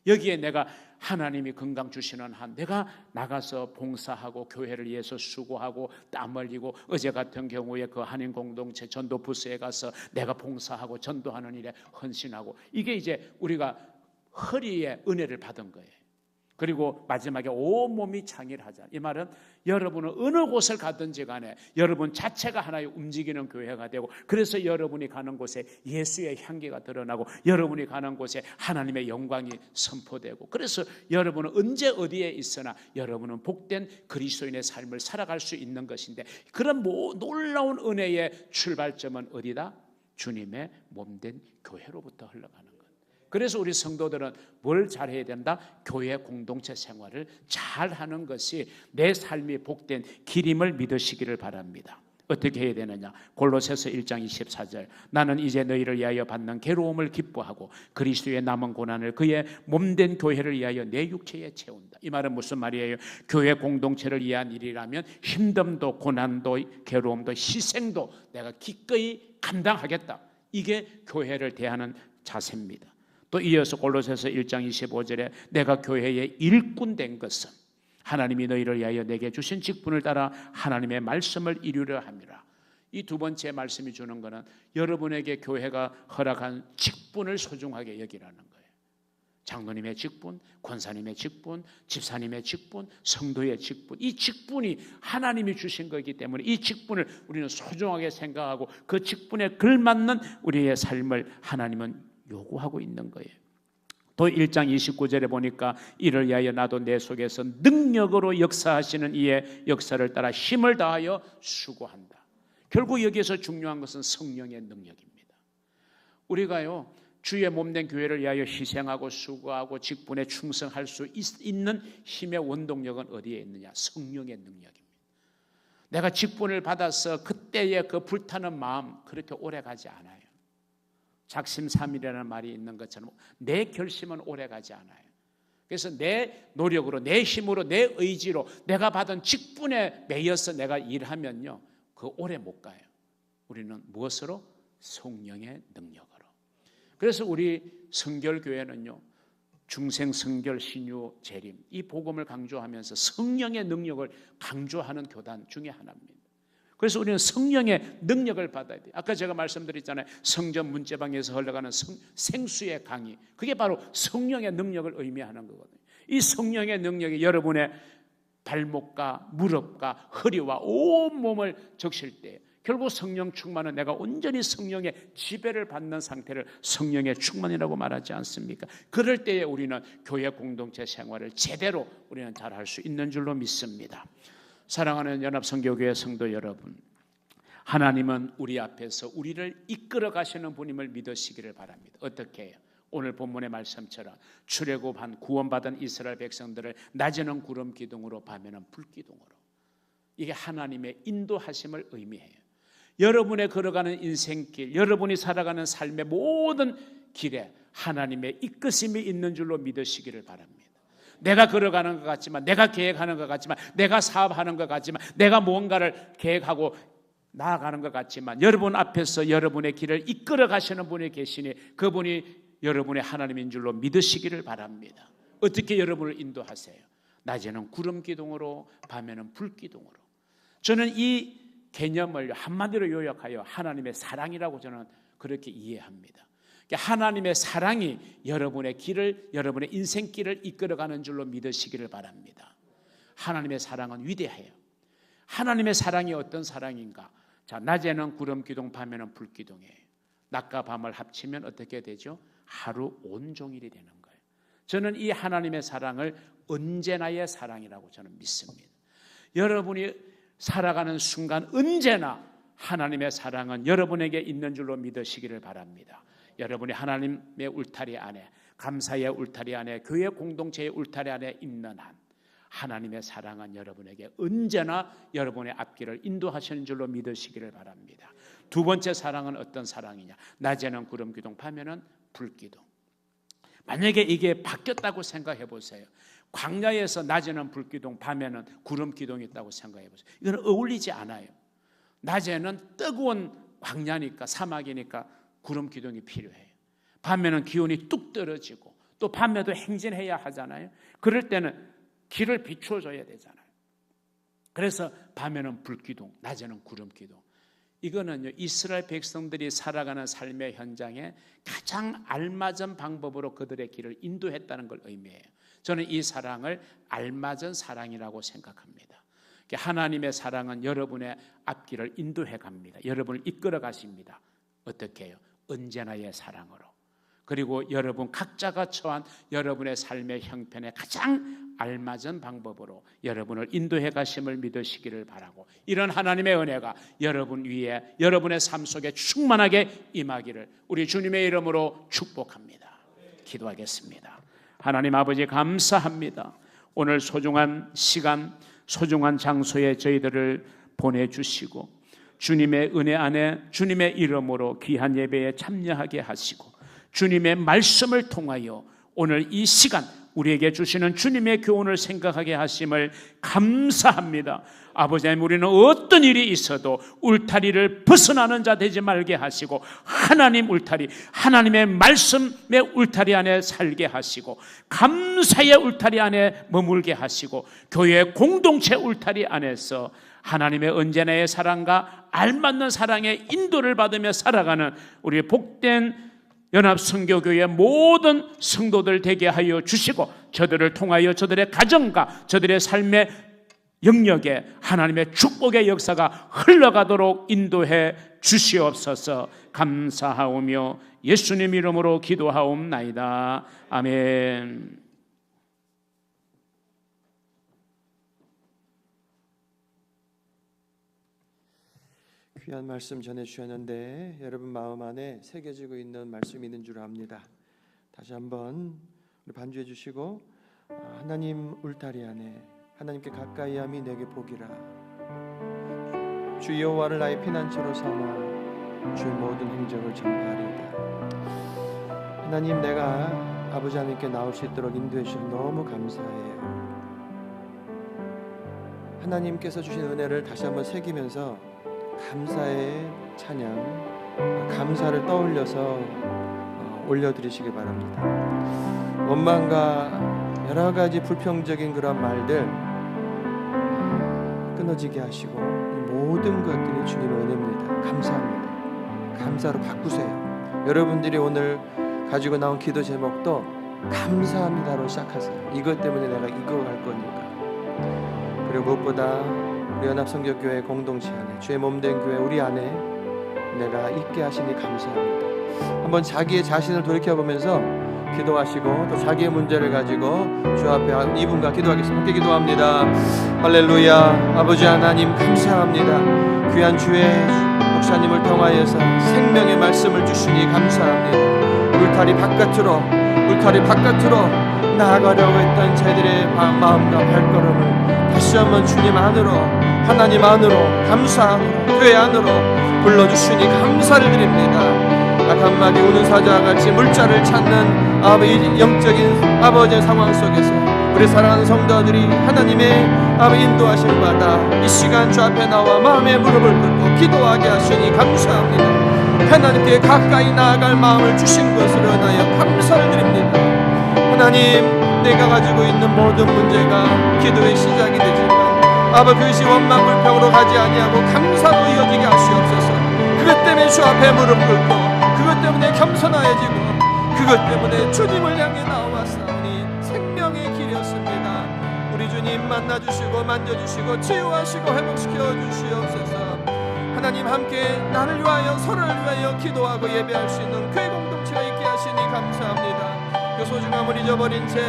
여기에 내가 하나님이 건강 주시는 한 내가 나가서 봉사하고 교회를 위해서 수고하고 땀 흘리고, 어제 같은 경우에 그 한인 공동체 전도 부스에 가서 내가 봉사하고 전도하는 일에 헌신하고, 이게 이제 우리가 허리에 은혜를 받은 거예요. 그리고 마지막에 온몸이 창일하자. 이 말은 여러분은 어느 곳을 가든지 간에 여러분 자체가 하나의 움직이는 교회가 되고, 그래서 여러분이 가는 곳에 예수의 향기가 드러나고 여러분이 가는 곳에 하나님의 영광이 선포되고, 그래서 여러분은 언제 어디에 있으나 여러분은 복된 그리스도인의 삶을 살아갈 수 있는 것인데, 그런 놀라운 은혜의 출발점은 어디다? 주님의 몸된 교회로부터 흘러가는 것. 그래서 우리 성도들은 뭘 잘해야 된다? 교회 공동체 생활을 잘하는 것이 내 삶이 복된 길임을 믿으시기를 바랍니다. 어떻게 해야 되느냐? 골로새서 1장 24절, 나는 이제 너희를 위하여 받는 괴로움을 기뻐하고 그리스도의 남은 고난을 그의 몸된 교회를 위하여 내 육체에 채운다. 이 말은 무슨 말이에요? 교회 공동체를 위한 일이라면 힘듦도 고난도 괴로움도 희생도 내가 기꺼이 감당하겠다. 이게 교회를 대하는 자세입니다. 또 이어서 골로새서 1장 25절에 내가 교회의 일꾼 된 것은 하나님이 너희를 위하여 내게 주신 직분을 따라 하나님의 말씀을 이루려 함이라. 이 두 번째 말씀이 주는 것은 여러분에게 교회가 허락한 직분을 소중하게 여기라는 거예요. 장로님의 직분, 권사님의 직분, 집사님의 직분, 성도의 직분, 이 직분이 하나님이 주신 거기 때문에 이 직분을 우리는 소중하게 생각하고 그 직분에 걸맞는 우리의 삶을 하나님은 요구하고 있는 거예요. 또 1장 29절에 보니까 이를 위하여 나도 내 속에서 능력으로 역사하시는 이의 역사를 따라 힘을 다하여 수고한다. 결국 여기에서 중요한 것은 성령의 능력입니다. 우리가요, 주의 몸된 교회를 위하여 희생하고 수고하고 직분에 충성할 수 있는 힘의 원동력은 어디에 있느냐? 성령의 능력입니다. 내가 직분을 받아서 그때의 그 불타는 마음 그렇게 오래 가지 않아요. 작심삼일이라는 말이 있는 것처럼 내 결심은 오래가지 않아요. 그래서 내 노력으로, 내 힘으로, 내 의지로 내가 받은 직분에 매여서 내가 일하면요, 그 오래 못 가요. 우리는 무엇으로? 성령의 능력으로. 그래서 우리 성결교회는요, 중생, 성결, 신유, 재림 이 복음을 강조하면서 성령의 능력을 강조하는 교단 중에 하나입니다. 그래서 우리는 성령의 능력을 받아야 돼요. 아까 제가 말씀드렸잖아요. 성전 문제방에서 흘러가는 생수의 강이, 그게 바로 성령의 능력을 의미하는 거거든요. 이 성령의 능력이 여러분의 발목과 무릎과 허리와 온몸을 적실 때 결국 성령 충만은 내가 온전히 성령의 지배를 받는 상태를 성령의 충만이라고 말하지 않습니까? 그럴 때에 우리는 교회 공동체 생활을 제대로 우리는 잘할 수 있는 줄로 믿습니다. 사랑하는 연합선교교회 성도 여러분, 하나님은 우리 앞에서 우리를 이끌어 가시는 분임을 믿으시기를 바랍니다. 어떻게 해요? 오늘 본문의 말씀처럼 출애굽한 구원받은 이스라엘 백성들을 낮에는 구름 기둥으로 밤에는 불 기둥으로, 이게 하나님의 인도하심을 의미해요. 여러분의 걸어가는 인생길, 여러분이 살아가는 삶의 모든 길에 하나님의 이끄심이 있는 줄로 믿으시기를 바랍니다. 내가 걸어가는 것 같지만, 내가 계획하는 것 같지만, 내가 사업하는 것 같지만, 내가 무언가를 계획하고 나아가는 것 같지만 여러분 앞에서 여러분의 길을 이끌어 가시는 분이 계시니 그분이 여러분의 하나님인 줄로 믿으시기를 바랍니다. 어떻게 여러분을 인도하세요? 낮에는 구름 기둥으로, 밤에는 불 기둥으로. 저는 이 개념을 한마디로 요약하여 하나님의 사랑이라고 저는 그렇게 이해합니다. 하나님의 사랑이 여러분의 길을, 여러분의 인생길을 이끌어가는 줄로 믿으시기를 바랍니다. 하나님의 사랑은 위대해요. 하나님의 사랑이 어떤 사랑인가? 자, 낮에는 구름 기둥, 밤에는 불 기둥이에요. 낮과 밤을 합치면 어떻게 되죠? 하루 온종일이 되는 거예요. 저는 이 하나님의 사랑을 언제나의 사랑이라고 저는 믿습니다. 여러분이 살아가는 순간 언제나 하나님의 사랑은 여러분에게 있는 줄로 믿으시기를 바랍니다. 여러분이 하나님의 울타리 안에, 감사의 울타리 안에, 교회 공동체의 울타리 안에 있는 한 하나님의 사랑은 여러분에게 언제나 여러분의 앞길을 인도하시는 줄로 믿으시기를 바랍니다. 두 번째 사랑은 어떤 사랑이냐? 낮에는 구름 기둥, 밤에는 불 기둥. 만약에 이게 바뀌었다고 생각해 보세요. 광야에서 낮에는 불 기둥, 밤에는 구름 기둥이 있다고 생각해 보세요. 이건 어울리지 않아요. 낮에는 뜨거운 광야니까, 사막이니까 구름 기둥이 필요해요. 밤에는 기온이 뚝 떨어지고 또 밤에도 행진해야 하잖아요. 그럴 때는 길을 비춰줘야 되잖아요. 그래서 밤에는 불 기둥, 낮에는 구름 기둥. 이거는요, 이스라엘 백성들이 살아가는 삶의 현장에 가장 알맞은 방법으로 그들의 길을 인도했다는 걸 의미해요. 저는 이 사랑을 알맞은 사랑이라고 생각합니다. 하나님의 사랑은 여러분의 앞길을 인도해 갑니다. 여러분을 이끌어 가십니다. 어떻게 해요? 언제나의 사랑으로. 그리고 여러분 각자가 처한 여러분의 삶의 형편에 가장 알맞은 방법으로 여러분을 인도해 가심을 믿으시기를 바라고, 이런 하나님의 은혜가 여러분 위에, 여러분의 삶 속에 충만하게 임하기를 우리 주님의 이름으로 축복합니다. 기도하겠습니다. 하나님 아버지, 감사합니다. 오늘 소중한 시간, 소중한 장소에 저희들을 보내주시고 주님의 은혜 안에 주님의 이름으로 귀한 예배에 참여하게 하시고 주님의 말씀을 통하여 오늘 이 시간 우리에게 주시는 주님의 교훈을 생각하게 하심을 감사합니다. 아버지 하나님, 우리는 어떤 일이 있어도 울타리를 벗어나는 자 되지 말게 하시고 하나님 울타리, 하나님의 말씀의 울타리 안에 살게 하시고 감사의 울타리 안에 머물게 하시고 교회 공동체 울타리 안에서 하나님의 언제나의 사랑과 알맞는 사랑의 인도를 받으며 살아가는 우리 복된 연합선교교회 모든 성도들 되게 하여 주시고 저들을 통하여 저들의 가정과 저들의 삶의 영역에 하나님의 축복의 역사가 흘러가도록 인도해 주시옵소서. 감사하오며 예수님 이름으로 기도하옵나이다. 아멘. 귀한 말씀 전해주셨는데 여러분 마음 안에 새겨지고 있는 말씀이 있는 줄 압니다. 다시 한번 우리 반주해 주시고, 하나님 울타리 안에 하나님께 가까이함이 내게 복이라. 주 여호와를 나의 피난처로 삼아 주의 모든 행적을 전파하리이다. 하나님, 내가 아버지 하나님께 나올 수 있도록 인도해 주셔서 너무 감사해요. 하나님께서 주신 은혜를 다시 한번 새기면서 감사의 찬양, 감사를 떠올려서 올려드리시기 바랍니다. 원망과 여러 가지 불평적인 그런 말들 끊어지게 하시고 모든 것들이 주님의 은혜입니다. 감사합니다. 감사로 바꾸세요. 여러분들이 오늘 가지고 나온 기도 제목도 감사합니다로 시작하세요. 이것 때문에 내가 이겨갈 거니까. 그리고 무엇보다 우리 연합성교교회 공동체 안에 주의 몸된 교회 우리 안에 내가 있게 하시니 감사합니다. 한번 자기의 자신을 돌이켜보면서 기도하시고 또 자기의 문제를 가지고 주 앞에 이분과 기도하겠습니다. 함께 기도합니다. 할렐루야. 아버지 하나님 감사합니다. 귀한 주의 목사님을 통하여서 생명의 말씀을 주시니 감사합니다. 울타리 바깥으로 나아가려고 했던 저희들의 마음과 발걸음을 다시 한번 주님 안으로, 하나님 안으로, 감사 안으로, 교회 안으로 불러주시니 감사를 드립니다. 한마디 우는 사자와 같이 물자를 찾는 아버지 영적인 아버지의 상황 속에서 우리 사랑하는 성도들이 하나님의 아버지 인도하심을 받아 이 시간 주 앞에 나와 마음의 무릎을 꿇고 기도하게 하시니 감사합니다. 하나님께 가까이 나아갈 마음을 주신 것으로 인하여 감사를 드립니다. 하나님, 내가 가지고 있는 모든 문제가 기도의 시작이 되지만 아버지 그것이 원망 불평으로 가지 아니하고 감사로 이어지게 하시옵소서. 그것 때문에 주 앞에 무릎 꿇고 그것 때문에 겸손해지고 그것 때문에 주님을 향해 나와싸우니 생명의 길이었습니다. 우리 주님 만나주시고 만져주시고 치유하시고 회복시켜 주시옵소서. 하나님, 함께 나를 위하여 서로를 위하여 기도하고 예배할 수 있는 교회 공동체가 있게 하시니 감사합니다. 그 소중함을 잊어버린 채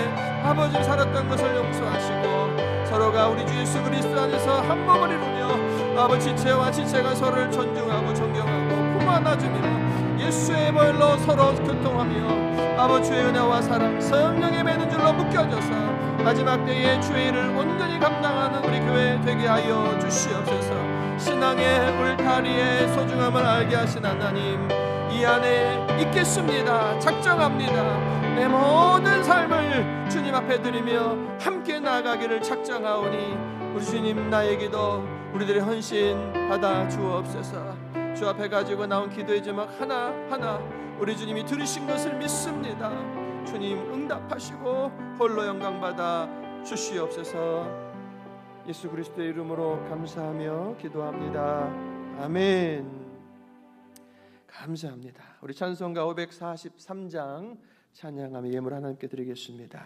아버지 살았던 것을 용서하시고 서로가 우리 주 예수 그리스도 안에서 한 몸을 이루며 아버지 지체와 지체가 서로를 존중하고 존경하고 품 안아주며 예수의 벌로 서로 교통하며 아버지 주의 은혜와 사랑 성령의 매는 줄로 묶여져서 마지막 때에 주의 일을 온전히 감당하는 우리 교회 되게 하여 주시옵소서. 신앙의 울타리의 소중함을 알게 하신 하나님, 이 안에 있겠습니다. 작정합니다. 내 모든 삶을 주님 앞에 드리며 함께 나아가기를 작정하오니 우리 주님 나에게도 우리들의 헌신 받아 주옵소서. 주 앞에 가지고 나온 기도의 제목 하나하나 우리 주님이 들으신 것을 믿습니다. 주님 응답하시고 홀로 영광 받아 주시옵소서. 예수 그리스도의 이름으로 감사하며 기도합니다. 아멘. 감사합니다. 우리 찬송가 543장 찬양하며 예물 하나님께 드리겠습니다.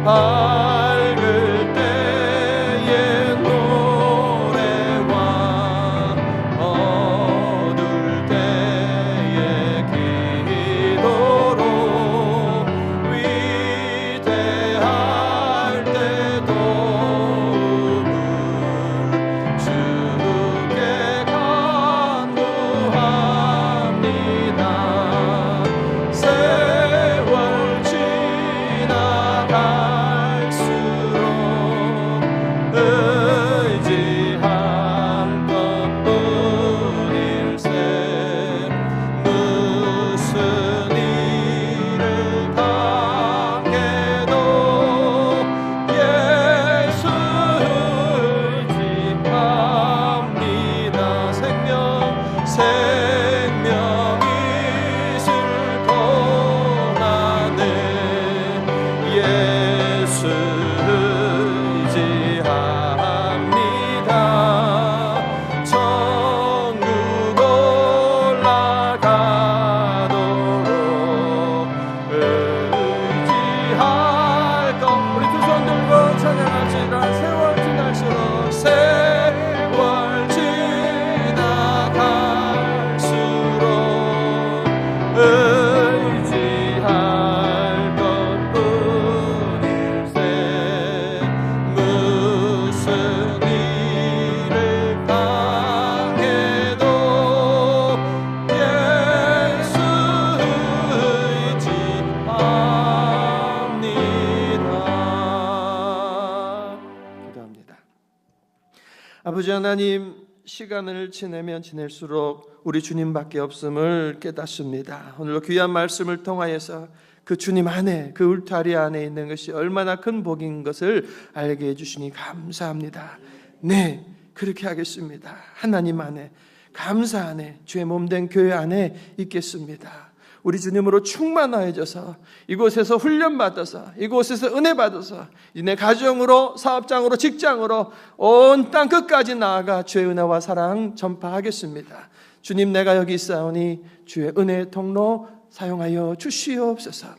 밝을 때의 노래와 어두울 때의 기도로 위대할 때 도움을 주께 간구합니다. 세월 지나갈수록 의지할 것뿐일세. 무슨 일을 당해도 예수 의지합니다. 생명이 있을 동안에 예수 의지합니다. 천국 올라가도록 의지할 것. 우리 두 손 들고 찬양합시다. 세월 지날수록 세월 지나갈수록 의지할 것뿐일세. 무슨 일을 당해도 예수 의지합니다. 기도합니다. 아버지 하나님, 시간을 지내면 지낼수록 우리 주님밖에 없음을 깨닫습니다. 오늘도 귀한 말씀을 통하여서 그 주님 안에, 그 울타리 안에 있는 것이 얼마나 큰 복인 것을 알게 해주시니 감사합니다. 네, 그렇게 하겠습니다. 하나님 안에, 감사 안에, 주의 몸된 교회 안에 있겠습니다. 우리 주님으로 충만하여져서 이곳에서 훈련받아서, 이곳에서 은혜받아서 내 가정으로, 사업장으로, 직장으로 온 땅 끝까지 나아가 주의 은혜와 사랑 전파하겠습니다. 주님, 내가 여기 있사오니 주의 은혜의 통로 사용하여 주시옵소서.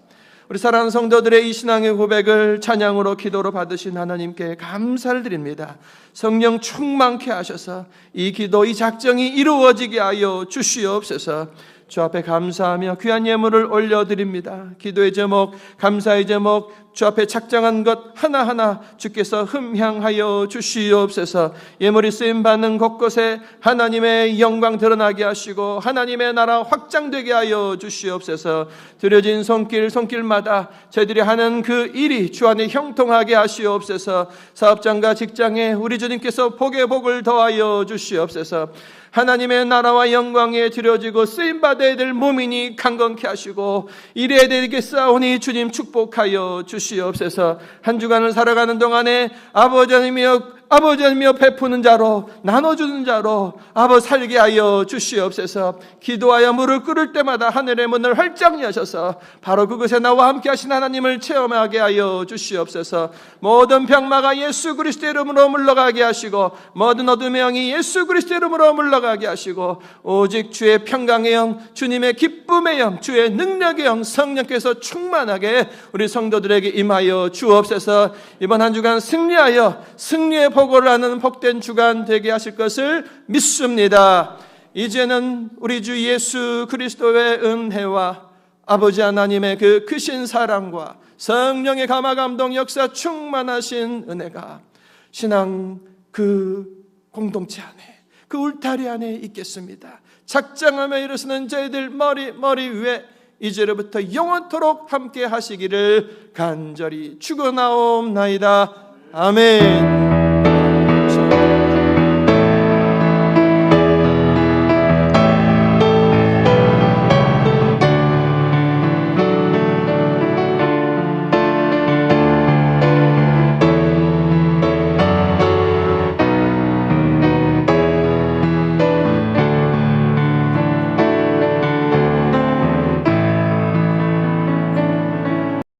우리 사랑하는 성도들의 이 신앙의 고백을 찬양으로, 기도로 받으신 하나님께 감사를 드립니다. 성령 충만케 하셔서 이 기도, 이 작정이 이루어지게 하여 주시옵소서. 주 앞에 감사하며 귀한 예물을 올려드립니다. 기도의 제목, 감사의 제목, 주 앞에 작정한 것 하나하나 주께서 흠향하여 주시옵소서. 예물이 쓰임받는 곳곳에 하나님의 영광 드러나게 하시고 하나님의 나라 확장되게 하여 주시옵소서. 드려진 손길마다 저희들이 하는 그 일이 주 안에 형통하게 하시옵소서. 사업장과 직장에 우리 주님께서 복의 복을 더하여 주시옵소서. 하나님의 나라와 영광에 드려지고 쓰임받아야 될 몸이니 강건케 하시고 이래야 되겠사오니 주님 축복하여 주시옵소서. 한 주간을 살아가는 동안에 아버지 하나님이여 베푸는 자로, 나눠주는 자로 아버지 살게 하여 주시옵소서. 기도하여 물을 끓을 때마다 하늘의 문을 활짝 여셔서 바로 그곳에 나와 함께 하신 하나님을 체험하게 하여 주시옵소서. 모든 병마가 예수 그리스도의 이름으로 물러가게 하시고 모든 어둠의 영이 예수 그리스도의 이름으로 물러가게 하시고 오직 주의 평강의 영, 주님의 기쁨의 영, 주의 능력의 영, 성령께서 충만하게 우리 성도들에게 임하여 주옵소서. 이번 한 주간 승리하여 승리의 보고를 하는 복된 주간 되게 하실 것을 믿습니다. 이제는 우리 주 예수 그리스도의 은혜와 아버지 하나님의 그 크신 사랑과 성령의 감화 감동 역사 충만하신 은혜가 신앙 그 공동체 안에, 그 울타리 안에 있겠습니다. 작정하며 일어서는 저희들 머리 위에 이제로부터 영원토록 함께 하시기를 간절히 축원하옵나이다. 아멘.